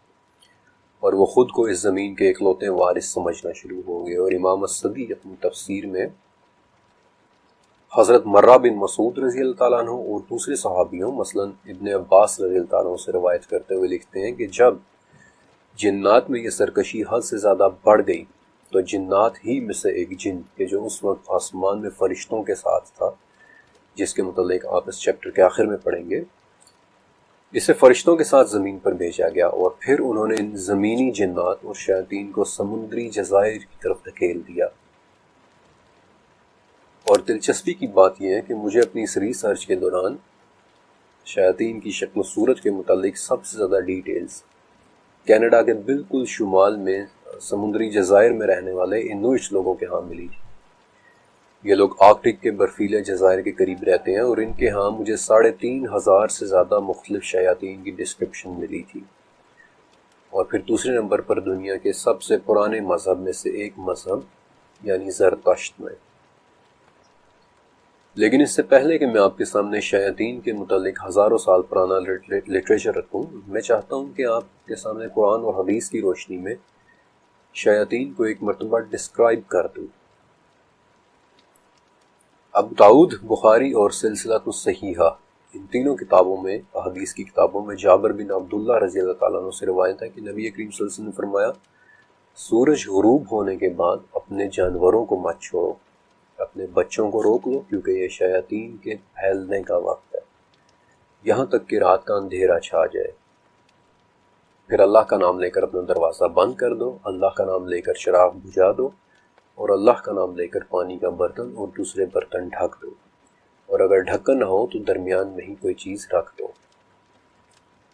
اور وہ خود کو اس زمین کے اکلوتے وارث سمجھنا شروع ہو گئے۔ اور امام الصدی اپنی تفسیر میں حضرت مرہ بن مسعود رضی اللہ تعالیٰ عنہ اور دوسرے صحابیوں مثلا ابن عباس رضی اللہ تعالیٰ عنہ سے روایت کرتے ہوئے لکھتے ہیں کہ جب جنات میں یہ سرکشی حد سے زیادہ بڑھ گئی تو جنات ہی میں سے ایک جن کہ جو اس وقت آسمان میں فرشتوں کے ساتھ تھا، جس کے متعلق آپ اس چیپٹر کے آخر میں پڑھیں گے، اسے فرشتوں کے ساتھ زمین پر بھیجا گیا، اور پھر انہوں نے ان زمینی جنات اور شیاطین کو سمندری جزائر کی طرف دھکیل دیا۔ اور دلچسپی کی بات یہ ہے کہ مجھے اپنی اس ریسرچ کے دوران شیاطین کی شکل و صورت کے متعلق سب سے زیادہ ڈیٹیلز کینیڈا کے بالکل شمال میں سمندری جزائر میں رہنے والے انویٹس لوگوں کے ہاں ملی تھی۔ یہ لوگ آرکٹک کے برفیلے جزائر کے قریب رہتے ہیں، اور ان کے ہاں مجھے 3500 سے زیادہ مختلف شیاطین کی ڈسکرپشن ملی تھی۔ اور پھر دوسرے نمبر پر دنیا کے سب سے پرانے مذہب میں سے ایک مذہب یعنی زرتشت میں۔ لیکن اس سے پہلے کہ میں آپ کے سامنے شیاطین کے متعلق ہزاروں سال پرانا لٹریچر رکھوں، میں چاہتا ہوں کہ آپ کے سامنے قرآن اور حدیث کی روشنی میں شیاطین کو ایک مرتبہ ڈسکرائب کر دوں۔ ابو داؤد، بخاری اور سلسلہ الصحیحہ، ان تینوں کتابوں میں، حدیث کی کتابوں میں، جابر بن عبداللہ رضی اللہ تعالیٰ عنہ سے روایت ہے کہ نبی کریم صلی اللہ علیہ وسلم نے فرمایا، سورج غروب ہونے کے بعد اپنے جانوروں کو مت چھوڑو، اپنے بچوں کو روک لو، کیونکہ یہ شیاطین کے پھیلنے کا وقت ہے، یہاں تک کہ رات کا اندھیرا چھا جائے۔ پھر اللہ کا نام لے کر اپنا دروازہ بند کر دو، اللہ کا نام لے کر چراغ بجھا دو، اور اللہ کا نام لے کر پانی کا برتن اور دوسرے برتن ڈھک دو، اور اگر ڈھکن نہ ہو تو درمیان میں ہی کوئی چیز رکھ دو۔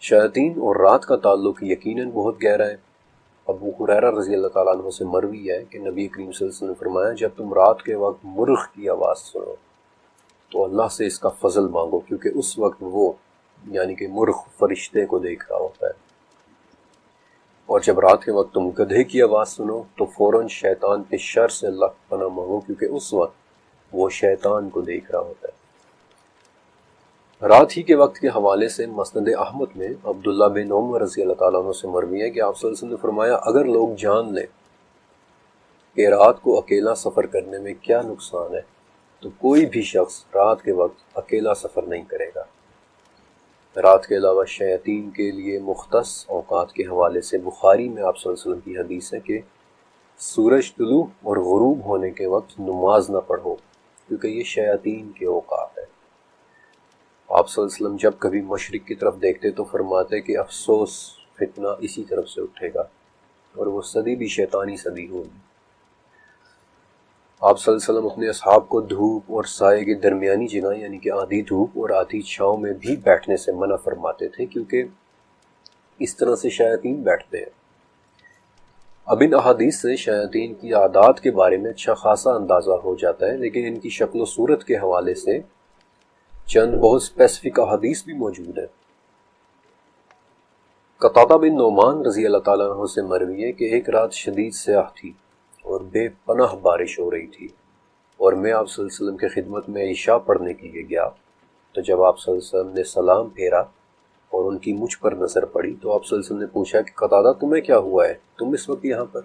شیاطین اور رات کا تعلق یقیناً بہت گہرا ہے۔ ابو ہریرہ رضی اللہ تعالیٰ عنہ سے مروی ہے کہ نبی کریم صلی اللہ علیہ وسلم نے فرمایا، جب تم رات کے وقت مرغ کی آواز سنو تو اللہ سے اس کا فضل مانگو، کیونکہ اس وقت وہ یعنی کہ مرغ فرشتے کو دیکھ رہا ہوتا ہے، اور جب رات کے وقت تم گدھے کی آواز سنو تو فوراً شیطان کے شر سے اللہ کی پناہ مانگو، کیونکہ اس وقت وہ شیطان کو دیکھ رہا ہوتا ہے۔ رات ہی کے وقت کے حوالے سے مسند احمد میں عبداللہ بن عمر رضی اللہ تعالیٰ عنہ سے مروی ہے کہ آپ صلی اللہ علیہ وسلم نے فرمایا، اگر لوگ جان لیں کہ رات کو اکیلا سفر کرنے میں کیا نقصان ہے تو کوئی بھی شخص رات کے وقت اکیلا سفر نہیں کرے گا۔ رات کے علاوہ شیاطین کے لیے مختص اوقات کے حوالے سے بخاری میں آپ صلی اللہ علیہ وسلم کی حدیث ہے کہ سورج طلوع اور غروب ہونے کے وقت نماز نہ پڑھو، کیونکہ یہ شیاطین کے اوقات ہے۔ آپ صلی اللہ علیہ وسلم جب کبھی مشرق کی طرف دیکھتے تو فرماتے کہ افسوس، فتنہ اسی طرف سے اٹھے گا، اور وہ صدی بھی شیطانی صدی ہوگی۔ آپ صلی اللہ علیہ وسلم اپنے اصحاب کو دھوپ اور سائے کی درمیانی جگہ یعنی کہ آدھی دھوپ اور آدھی چھاؤں میں بھی بیٹھنے سے منع فرماتے تھے، کیونکہ اس طرح سے شیاطین بیٹھتے ہیں۔ اب ان احادیث سے شیاطین کی عادات کے بارے میں اچھا خاصا اندازہ ہو جاتا ہے، لیکن ان کی شکل و صورت کے حوالے سے چند بہت اسپیسیفک احادیث بھی موجود ہیں۔ قتادہ بن نعمان رضی اللہ تعالیٰ عنہ سے مروی ہے کہ ایک رات شدید سیاہ تھی اور بے پناہ بارش ہو رہی تھی، اور میں آپ صلی اللہ علیہ وسلم کی خدمت میں عشاء پڑھنے کے لیے گیا، تو جب آپ صلی اللہ علیہ وسلم نے سلام پھیرا اور ان کی مجھ پر نظر پڑی تو آپ صلی اللہ علیہ وسلم نے پوچھا کہ قتادہ تمہیں کیا ہوا ہے، تم اس وقت یہاں پر؟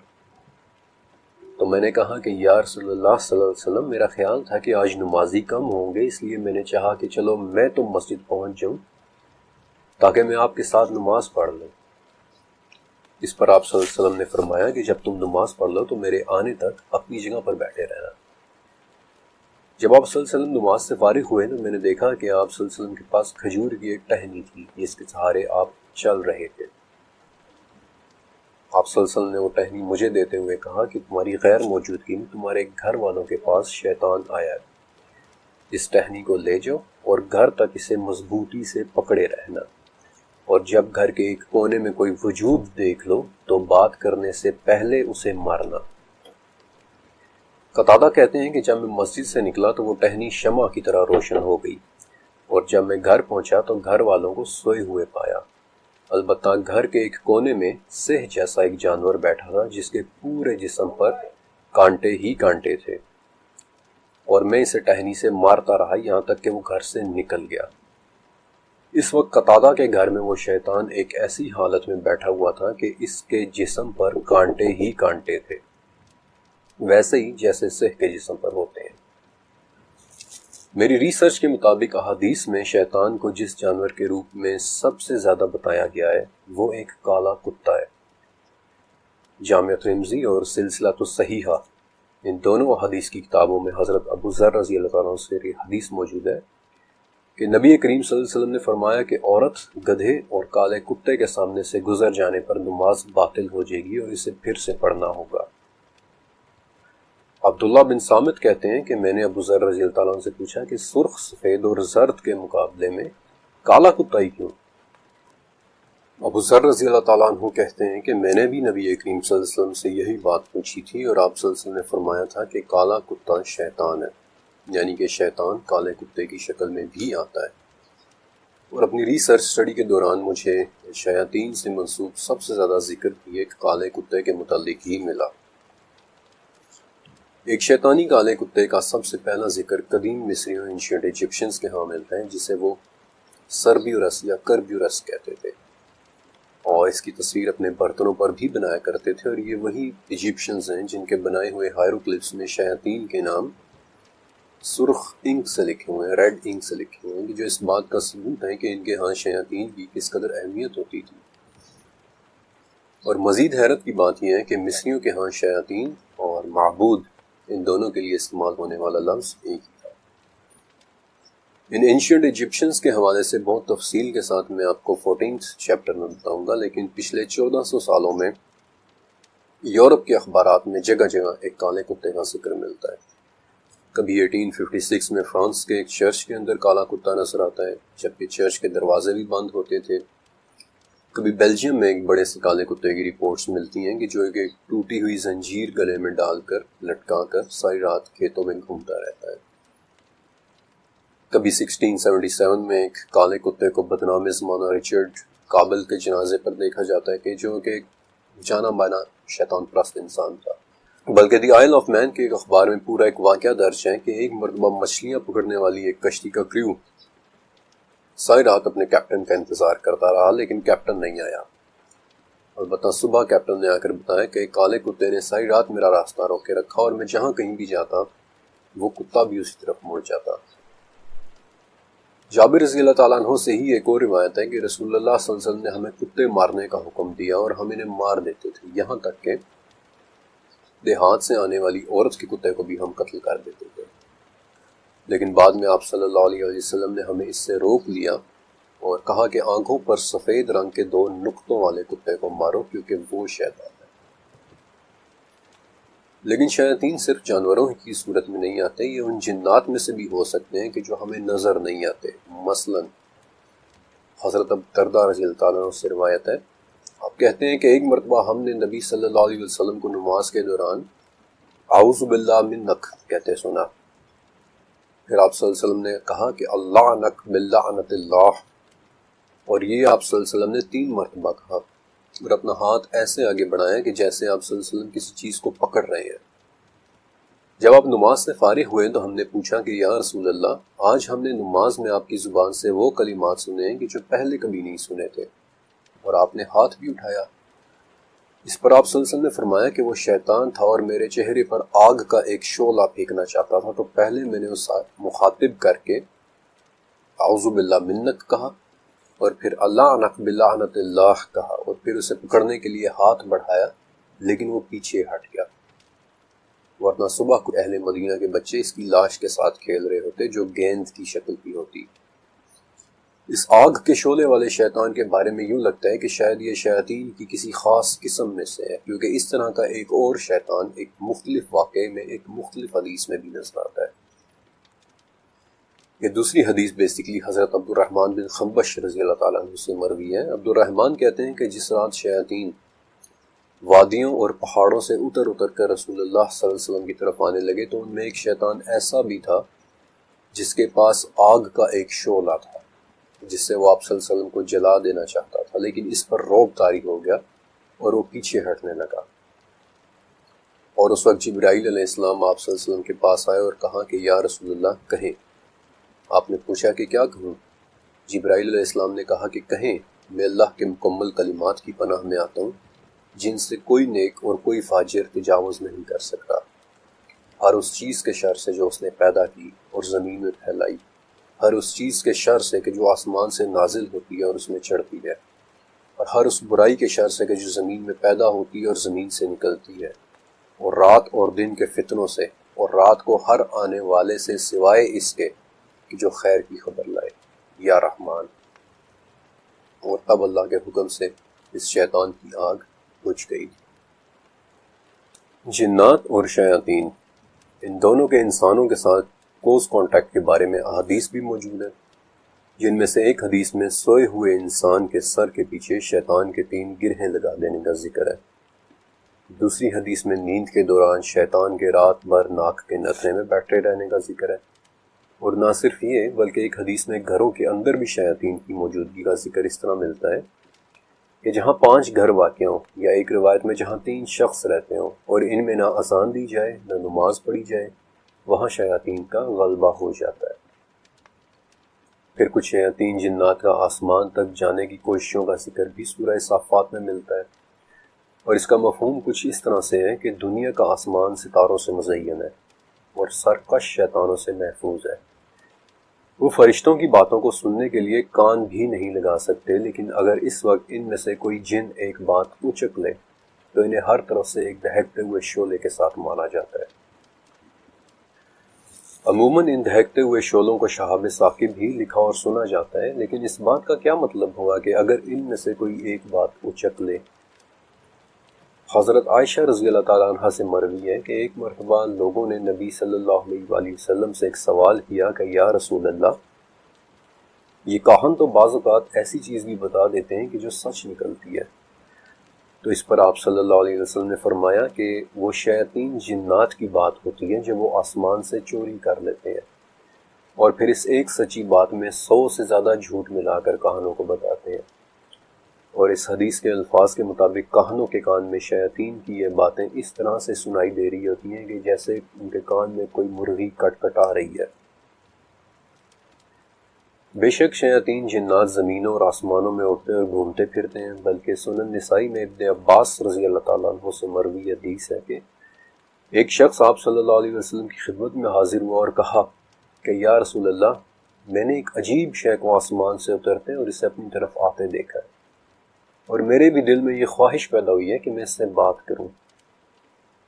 تو میں نے کہا کہ یا رسول اللہ صلی اللہ علیہ وسلم، میرا خیال تھا کہ آج نمازی کم ہوں گے، اس لیے میں نے چاہا کہ چلو میں تو مسجد پہنچ جاؤں تاکہ میں آپ کے ساتھ نماز پڑھ لوں۔ اس پر آپ صلی اللہ علیہ وسلم نے فرمایا کہ جب تم نماز پڑھ لو تو میرے آنے تک اپنی جگہ پر بیٹھے رہنا۔ جب آپ صلی اللہ علیہ وسلم نماز سے فارغ ہوئے تو میں نے دیکھا کہ آپ صلی اللہ علیہ وسلم کے پاس کھجور کی ایک ٹہنی تھی جس کے سہارے آپ چل رہے تھے۔ آپ صلی اللہ علیہ وسلم نے وہ ٹہنی مجھے دیتے ہوئے کہا کہ تمہاری غیر موجودگی میں تمہارے گھر والوں کے پاس شیطان آیا ہے، اس ٹہنی کو لے جاؤ اور گھر تک اسے مضبوطی سے پکڑے رہنا، اور جب گھر کے ایک کونے میں کوئی وجود دیکھ لو تو بات کرنے سے پہلے اسے مارنا۔ قتادہ کہتے ہیں کہ جب میں مسجد سے نکلا تو وہ ٹہنی شمع کی طرح روشن ہو گئی، اور جب میں گھر پہنچا تو گھر والوں کو سوئے ہوئے پایا، البتہ گھر کے ایک کونے میں سہ جیسا ایک جانور بیٹھا تھا جس کے پورے جسم پر کانٹے ہی کانٹے تھے، اور میں اسے ٹہنی سے مارتا رہا یہاں تک کہ وہ گھر سے نکل گیا۔ اس وقت قتادہ کے گھر میں وہ شیطان ایک ایسی حالت میں بیٹھا ہوا تھا کہ اس کے جسم پر کانٹے ہی کانٹے تھے، ویسے ہی جیسے سہ کے جسم پر ہوتے ہیں۔ میری ریسرچ کے مطابق احادیث میں شیطان کو جس جانور کے روپ میں سب سے زیادہ بتایا گیا ہے وہ ایک کالا کتا ہے۔ جامع ترمذی اور سلسلہ الصحیحہ، ان دونوں احادیث کی کتابوں میں حضرت ابو ذر رضی اللہ تعالیٰ عنہ سے یہ حدیث موجود ہے کہ نبی کریم صلی اللہ علیہ وسلم نے فرمایا کہ عورت گدھے اور کالے کتے کے سامنے سے گزر جانے پر نماز باطل ہو جائے گی اور اسے پھر سے پڑھنا ہوگا۔ عبداللہ بن صامت کہتے ہیں کہ میں نے ابو ذر رضی اللہ تعالیٰ عنہ سے پوچھا کہ سرخ، سفید اور زرد کے مقابلے میں کالا کتا ہی کیوں؟ ابو ذر رضی اللہ تعالیٰ عنہ کہتے ہیں کہ میں نے بھی نبی کریم صلی اللہ علیہ وسلم سے یہی بات پوچھی تھی، اور آپ صلی اللہ علیہ وسلم نے فرمایا تھا کہ کالا کتا شیطان ہے، یعنی کہ شیطان کالے کتے کی شکل میں بھی آتا ہے۔ اور اپنی ریسرچ سٹڈی کے دوران مجھے شیاطین سے منسوب سب سے زیادہ ذکر بھی ایک کالے کتے کے متعلق ہی ملا۔ ایک شیطانی کالے کتے کا سب سے پہلا ذکر قدیم مصریوں اینشینٹ ایجپشنز کے ہاں ملتا ہے، جسے وہ سربیورس یا کربیورس کہتے تھے، اور اس کی تصویر اپنے برتنوں پر بھی بنایا کرتے تھے۔ اور یہ وہی ایجپشنز ہیں جن کے بنائے ہوئے ہائروگلفس میں شیاطین کے نام سرخ انک سے لکھے ہوئے ہیں، ریڈ انک سے لکھے ہوئے ہیں، جو اس بات کا ثبوت ہے کہ ان کے ہاں شیاطین کی کس قدر اہمیت ہوتی تھی۔ اور مزید حیرت کی بات یہ ہے کہ مصریوں کے ہاں شیاطین اور معبود، ان دونوں کے لیے استعمال ہونے والا لفظ ایک ہی تھا۔ ان اینشینٹ ایجپشنز کے حوالے سے بہت تفصیل کے ساتھ میں آپ کو 14th چیپٹر میں بتاؤں گا، لیکن پچھلے 1400 سالوں میں یورپ کے اخبارات میں جگہ جگہ ایک کالے کتے کا ذکر ملتا ہے۔ کبھی 1856 میں فرانس کے ایک چرچ کے اندر کالا کتا نظر آتا ہے، جبکہ چرچ کے دروازے بھی بند ہوتے تھے۔ کبھی بیلجیم میں ایک بڑے سے کالے کتے کی رپورٹس ملتی ہیں کہ جو ایک ٹوٹی ہوئی زنجیر گلے میں ڈال کر لٹکا کر ساری رات کھیتوں میں گھومتا رہتا ہے۔ کبھی 1677 میں ایک کالے کتے کو بدنام زمانہ رچرڈ کابل کے جنازے پر دیکھا جاتا ہے کہ جو کہ ایک جانا مانا شیطان پرست انسان تھا۔ بلکہ دی آئل آف مین کے ایک اخبار میں پورا ایک واقعہ درج ہے کہ ایک مرتبہ مچھلیاں پکڑنے والی ایک کشتی کا کریو ساری رات اپنے کیپٹن کا انتظار کرتا رہا، لیکن کیپٹن نہیں آیا۔ البتہ صبح کیپٹن نے آ کر بتایا کہ کالے کتے نے ساری رات میرا راستہ روک کے رکھا، اور میں جہاں کہیں بھی جاتا وہ کتا بھی اسی طرف مڑ جاتا۔ جابر رضی اللہ تعالیٰ عنہ سے ہی ایک اور روایت ہے کہ رسول اللہ صلی اللہ علیہ وسلم نے ہمیں کتے مارنے کا حکم دیا اور ہم انہیں مار دیتے تھے، یہاں تک کہ دیہات سے آنے والی عورت کے کتے کو بھی ہم قتل کر دیتے تھے۔ لیکن بعد میں آپ صلی اللہ علیہ وسلم نے ہمیں اس سے روک لیا اور کہا کہ آنکھوں پر سفید رنگ کے 2 نقطوں والے کتے کو مارو، کیونکہ وہ شیطان ہے۔ لیکن شیاطین صرف جانوروں کی صورت میں نہیں آتے، یہ ان جنات میں سے بھی ہو سکتے ہیں کہ جو ہمیں نظر نہیں آتے۔ مثلا حضرت ابو درداء رضی اللہ تعالیٰ عنہ سے روایت ہے، آپ کہتے ہیں کہ ایک مرتبہ ہم نے نبی صلی اللہ علیہ وسلم کو نماز کے دوران اعوذ باللہ منک کہتے سنا۔ پھر آپ صلی اللہ علیہ وسلم نے کہا کہ اللہ نک باللعنت اللہ، اور یہ آپ صلی اللہ علیہ وسلم نے 3 مرتبہ کہا، اور اپنا ہاتھ ایسے آگے بڑھایا کہ جیسے آپ صلی اللہ علیہ وسلم کسی چیز کو پکڑ رہے ہیں۔ جب آپ نماز سے فارغ ہوئے تو ہم نے پوچھا کہ یا رسول اللہ، آج ہم نے نماز میں آپ کی زبان سے وہ کلمات سنے ہیں کہ جو پہلے کبھی نہیں سنے تھے، اور آپ نے ہاتھ بھی اٹھایا۔ اس پر آپ صلی اللہ علیہ وسلم نے فرمایا کہ وہ شیطان تھا اور میرے چہرے پر آگ کا ایک شعلہ پھینکنا چاہتا تھا، تو پہلے میں نے اس مخاطب کر کے اعوذ باللہ منک کہا، اور پھر اللہ عنک بلعنت اللہ کہا، اور پھر اسے پکڑنے کے لیے ہاتھ بڑھایا، لیکن وہ پیچھے ہٹ گیا۔ ورنہ صبح کو اہل مدینہ کے بچے اس کی لاش کے ساتھ کھیل رہے ہوتے جو گیند کی شکل کی ہوتی۔ اس آگ کے شعلے والے شیطان کے بارے میں یوں لگتا ہے کہ شاید یہ شیاطین کی کسی خاص قسم میں سے ہے، کیونکہ اس طرح کا ایک اور شیطان ایک مختلف واقعے میں ایک مختلف حدیث میں بھی نظر آتا ہے۔ یہ دوسری حدیث بیسیکلی حضرت عبد الرحمن بن خنبش رضی اللہ تعالیٰ عنہ سے مروی ہے۔ عبد الرحمن کہتے ہیں کہ جس رات شیاطین وادیوں اور پہاڑوں سے اتر کر رسول اللہ صلی اللہ علیہ وسلم کی طرف آنے لگے تو ان میں ایک شیطان ایسا بھی تھا جس کے پاس آگ کا ایک شعلہ تھا، جس سے وہ آپ صلی اللہ علیہ وسلم کو جلا دینا چاہتا تھا، لیکن اس پر رعب طاری ہو گیا اور وہ پیچھے ہٹنے لگا۔ اور اس وقت جبرائیل علیہ السلام آپ صلی اللہ علیہ وسلم کے پاس آئے اور کہا کہ یا رسول اللہ کہیں۔ آپ نے پوچھا کہ کیا کہوں؟ جبرائیل علیہ السلام نے کہا کہ کہیں، میں اللہ کے مکمل کلمات کی پناہ میں آتا ہوں جن سے کوئی نیک اور کوئی فاجر تجاوز نہیں کر سکتا، ہر اس چیز کے شر سے جو اس نے پیدا کی اور زمین میں پھیلائی، ہر اس چیز کے شر سے کہ جو آسمان سے نازل ہوتی ہے اور اس میں چڑھتی ہے، اور ہر اس برائی کے شر سے کہ جو زمین میں پیدا ہوتی ہے اور زمین سے نکلتی ہے، اور رات اور دن کے فتنوں سے، اور رات کو ہر آنے والے سے سوائے اس کے کہ جو خیر کی خبر لائے، یا رحمان۔ اور تب اللہ کے حکم سے اس شیطان کی آگ بجھ گئی۔ جنات اور شیاطین، ان دونوں کے انسانوں کے ساتھ کلوز کانٹیکٹ کے بارے میں احادیث بھی موجود ہیں، جن میں سے ایک حدیث میں سوئے ہوئے انسان کے سر کے پیچھے شیطان کے 3 گرہیں لگا دینے کا ذکر ہے۔ دوسری حدیث میں نیند کے دوران شیطان کے رات بھر ناک کے نتنے میں بیٹھے رہنے کا ذکر ہے۔ اور نہ صرف یہ بلکہ ایک حدیث میں گھروں کے اندر بھی شیاطین کی موجودگی کا ذکر اس طرح ملتا ہے کہ جہاں 5 گھر واقع ہوں، یا ایک روایت میں جہاں 3 شخص رہتے ہوں اور ان میں نہ اذان دی جائے نہ نماز پڑھی جائے، وہاں شیاطین کا غلبہ ہو جاتا ہے۔ پھر کچھ شیاطین جنات کا آسمان تک جانے کی کوششوں کا ذکر بھی سورہ صافات میں ملتا ہے، اور اس کا مفہوم کچھ اس طرح سے ہے کہ دنیا کا آسمان ستاروں سے مزین ہے اور سرکش شیطانوں سے محفوظ ہے۔ وہ فرشتوں کی باتوں کو سننے کے لیے کان بھی نہیں لگا سکتے، لیکن اگر اس وقت ان میں سے کوئی جن ایک بات اچک لے تو انہیں ہر طرف سے ایک دہکتے ہوئے شعلے کے ساتھ مارا جاتا ہے۔ عموماً ان دہکتے ہوئے شعلوں کو شہاب ثاقب ہی لکھا اور سنا جاتا ہے، لیکن اس بات کا کیا مطلب ہوا کہ اگر ان میں سے کوئی ایک بات اچک لے؟ حضرت عائشہ رضی اللہ تعالیٰ عنہ سے مروی ہے کہ ایک مرتبہ لوگوں نے نبی صلی اللہ علیہ وآلہ وسلم سے ایک سوال کیا کہ یا رسول اللہ، یہ کاہن تو بعض اوقات ایسی چیز بھی بتا دیتے ہیں کہ جو سچ نکلتی ہے۔ تو اس پر آپ صلی اللہ علیہ وسلم نے فرمایا کہ وہ شیاطین جنات کی بات ہوتی ہے جو وہ آسمان سے چوری کر لیتے ہیں، اور پھر اس ایک سچی بات میں 100 سے زیادہ جھوٹ ملا کر کاہنوں کو بتاتے ہیں۔ اور اس حدیث کے الفاظ کے مطابق کاہنوں کے کان میں شیاطین کی یہ باتیں اس طرح سے سنائی دے رہی ہوتی ہیں کہ جیسے ان کے کان میں کوئی مرغی کٹ کٹا رہی ہے۔ بے شک شیاطین جنات زمینوں اور آسمانوں میں اڑتے اور گھومتے پھرتے ہیں، بلکہ سنن نسائی میں ابن عباس رضی اللہ تعالیٰ عنہ سے مروی حدیث ہے کہ ایک شخص آپ صلی اللہ علیہ وسلم کی خدمت میں حاضر ہوا اور کہا کہ یا رسول اللہ، میں نے ایک عجیب شے کو آسمان سے اترتے اور اسے اپنی طرف آتے دیکھا ہے، اور میرے بھی دل میں یہ خواہش پیدا ہوئی ہے کہ میں اس سے بات کروں،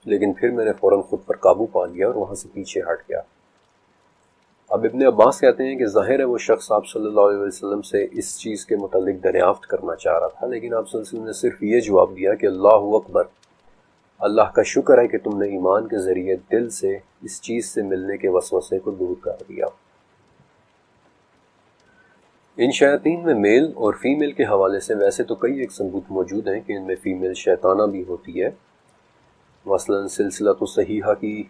لیکن پھر میں نے فوراً خود پر قابو پا لیا اور وہاں سے پیچھے ہٹ گیا۔ اب ابن عباس کہتے ہیں کہ ظاہر ہے وہ شخص آپ صلی اللہ علیہ وسلم سے اس چیز کے متعلق دریافت کرنا چاہ رہا تھا، لیکن آپ صلی اللہ علیہ وسلم نے صرف یہ جواب دیا کہ اللہ اکبر، اللہ کا شکر ہے کہ تم نے ایمان کے ذریعے دل سے اس چیز سے ملنے کے وسوسے کو دور کر دیا۔ ان شیاطین میں میل اور فیمیل کے حوالے سے ویسے تو کئی ایک ثبوت موجود ہیں کہ ان میں فیمیل شیطانہ بھی ہوتی ہے۔ مثلا سلسلہ صحیحہ کی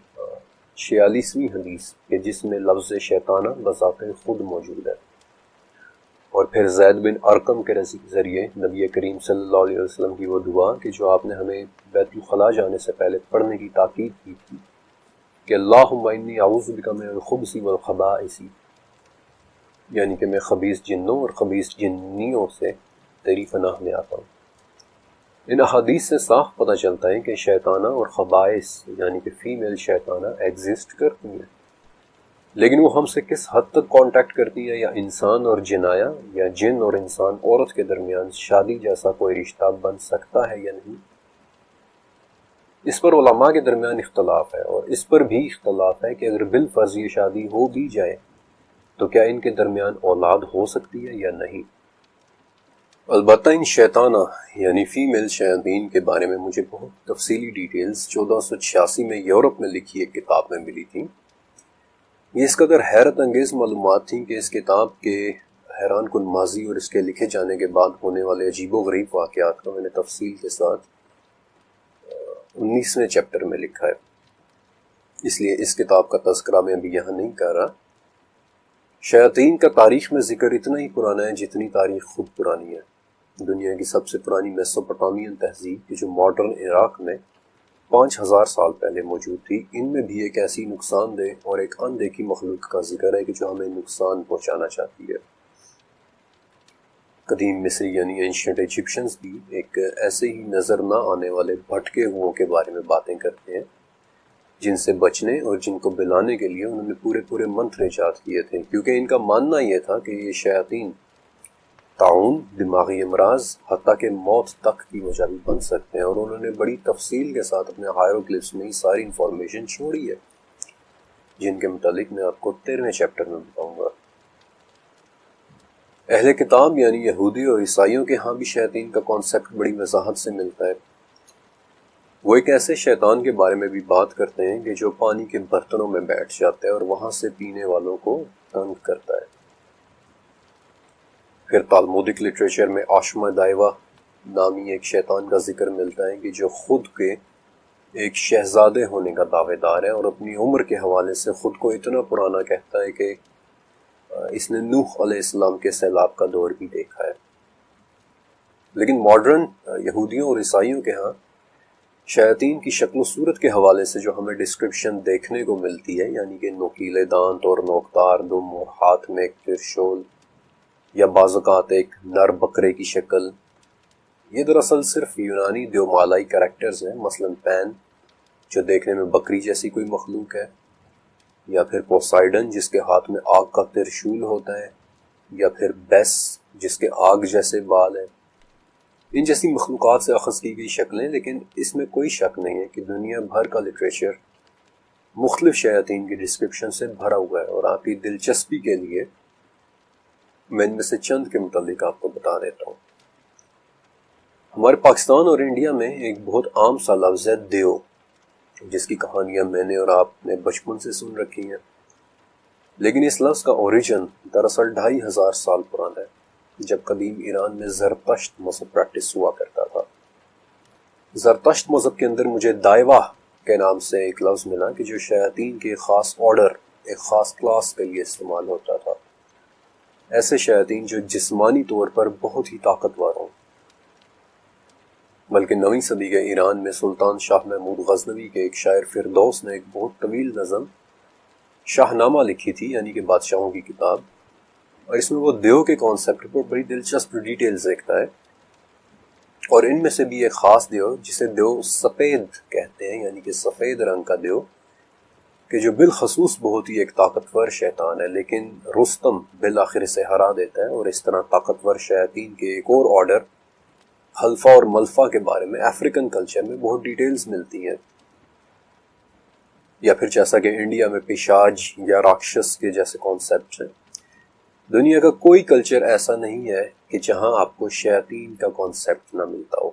46ویں حدیث کہ جس میں لفظ شیطانہ بذات خود موجود ہے، اور پھر زید بن ارقم کے ذریعے نبی کریم صلی اللہ علیہ وسلم کی وہ دعا کہ جو آپ نے ہمیں بیت الخلاء جانے سے پہلے پڑھنے کی تاکید کی تھی کہ اللہم انی اعوذ بک من الخبث والخبائث، یعنی کہ میں خبیث جنوں اور خبیث جنیوں سے تیری پناہ میں آتا ہوں۔ ان احادیث سے صاف پتہ چلتا ہے کہ شیطانہ اور خبائث یعنی کہ فیمیل شیطانہ ایگزسٹ کرتی ہیں، لیکن وہ ہم سے کس حد تک کانٹیکٹ کرتی ہیں، یا انسان اور جنایا یا جن اور انسان عورت کے درمیان شادی جیسا کوئی رشتہ بن سکتا ہے یا نہیں، اس پر علماء کے درمیان اختلاف ہے، اور اس پر بھی اختلاف ہے کہ اگر بالفرض یہ شادی ہو بھی جائے تو کیا ان کے درمیان اولاد ہو سکتی ہے یا نہیں۔ البتہ ان شیطانہ یعنی فیمیل شیاطین کے بارے میں مجھے بہت تفصیلی ڈیٹیلز 1486 میں یورپ میں لکھی ایک کتاب میں ملی تھی۔ یہ اس قدر حیرت انگیز معلومات تھیں کہ اس کتاب کے حیران کن ماضی اور اس کے لکھے جانے کے بعد ہونے والے عجیب و غریب واقعات کا میں نے تفصیل کے ساتھ 19ویں چیپٹر میں لکھا ہے، اس لیے اس کتاب کا تذکرہ میں ابھی یہاں نہیں کر رہا۔ شیاطین کا تاریخ میں ذکر اتنا ہی پرانا ہے جتنی تاریخ خود پرانی ہے۔ دنیا کی سب سے پرانی میسوپوٹامیان تہذیب کی جو ماڈرن عراق میں 5000 سال پہلے موجود تھی، ان میں بھی ایک ایسی نقصان دہ اور ایک اندیکھی مخلوق کا ذکر ہے کہ جو ہمیں نقصان پہنچانا چاہتی ہے۔ قدیم مصری یعنی اینشنٹ ایجپشنز بھی ایک ایسے ہی نظر نہ آنے والے بھٹکے ہوئوں کے بارے میں باتیں کرتے ہیں جن سے بچنے اور جن کو بلانے کے لیے انہوں نے پورے منتر ایجاد کیے تھے، کیونکہ ان کا ماننا یہ تھا کہ یہ شیاطین طاعون، دماغی امراض، حتیٰ کہ موت تک کی وجہ بھی بن سکتے ہیں، اور انہوں نے بڑی تفصیل کے ساتھ اپنے ہائیروگلفس میں یہ ساری انفارمیشن چھوڑی ہے، جن کے متعلق میں آپ کو 13ویں چیپٹر میں بتاؤں گا۔ اہل کتاب یعنی یہودی اور عیسائیوں کے ہاں بھی شیاطین کا کانسیپٹ بڑی وضاحت سے ملتا ہے۔ وہ ایک ایسے شیطان کے بارے میں بھی بات کرتے ہیں کہ جو پانی کے برتنوں میں بیٹھ جاتا ہے اور وہاں سے پینے والوں کو تنگ کرتا ہے۔ پھر تالمودک لٹریچر میں آشما دائیوا نامی ایک شیطان کا ذکر ملتا ہے کہ جو خود کے ایک شہزادے ہونے کا دعوے دار ہے، اور اپنی عمر کے حوالے سے خود کو اتنا پرانا کہتا ہے کہ اس نے نوح علیہ السلام کے سیلاب کا دور بھی دیکھا ہے۔ لیکن ماڈرن یہودیوں اور عیسائیوں کے ہاں شیاطین کی شکل و صورت کے حوالے سے جو ہمیں ڈسکرپشن دیکھنے کو ملتی ہے، یعنی کہ نوکیلے دانت اور نوکدار دم اور ہاتھ میں ایک ترشول یا بعض اوقات ایک نر بکرے کی شکل، یہ دراصل صرف یونانی دیومالائی کریکٹرز ہیں، مثلا پین جو دیکھنے میں بکری جیسی کوئی مخلوق ہے، یا پھر پوسائیڈن جس کے ہاتھ میں آگ کا ترشول ہوتا ہے، یا پھر بیس جس کے آگ جیسے بال ہیں۔ ان جیسی مخلوقات سے اخذ کی گئی شکلیں، لیکن اس میں کوئی شک نہیں ہے کہ دنیا بھر کا لٹریچر مختلف شیاطین کی ڈسکرپشن سے بھرا ہوا ہے، اور آپ کی دلچسپی کے لیے میں ان میں سے چند کے متعلق آپ کو بتا دیتا ہوں۔ ہمارے پاکستان اور انڈیا میں ایک بہت عام سا لفظ ہے دیو، جس کی کہانیاں میں نے اور آپ نے بچپن سے سن رکھی ہیں، لیکن اس لفظ کا اوریجن دراصل 2500 سال پرانا ہے، جب قدیم ایران میں زرتشت مذہب پریکٹس ہوا کرتا تھا۔ زرتشت مذہب کے اندر مجھے دائوا کے نام سے ایک لفظ ملا کہ جو شیاطین کے ایک خاص آرڈر، ایک خاص کلاس کے لیے استعمال ہوتا تھا، ایسے شیاطین جو جسمانی طور پر بہت ہی طاقتور ہوں۔ بلکہ 9ویں صدی کے ایران میں سلطان شاہ محمود غزنوی کے ایک شاعر فردوس نے ایک بہت طویل نظم شاہ نامہ لکھی تھی، یعنی کہ بادشاہوں کی کتاب، اور اس میں وہ دیو کے کانسیپٹ پر بڑی دلچسپ ڈیٹیلز دیکھتا ہے، اور ان میں سے بھی ایک خاص دیو جسے دیو سفید کہتے ہیں، یعنی کہ سفید رنگ کا دیو، کہ جو بالخصوص بہت ہی ایک طاقتور شیطان ہے، لیکن رستم بالآخر اسے ہرا دیتا ہے۔ اور اس طرح طاقتور شیاطین کے ایک اور آرڈر حلفا اور ملفا کے بارے میں افریقن کلچر میں بہت ڈیٹیلز ملتی ہیں، یا پھر جیسا کہ انڈیا میں پیشاج یا راکشس کے جیسے کانسیپٹ ہیں۔ دنیا کا کوئی کلچر ایسا نہیں ہے کہ جہاں آپ کو شیاطین کا کانسیپٹ نہ ملتا ہو۔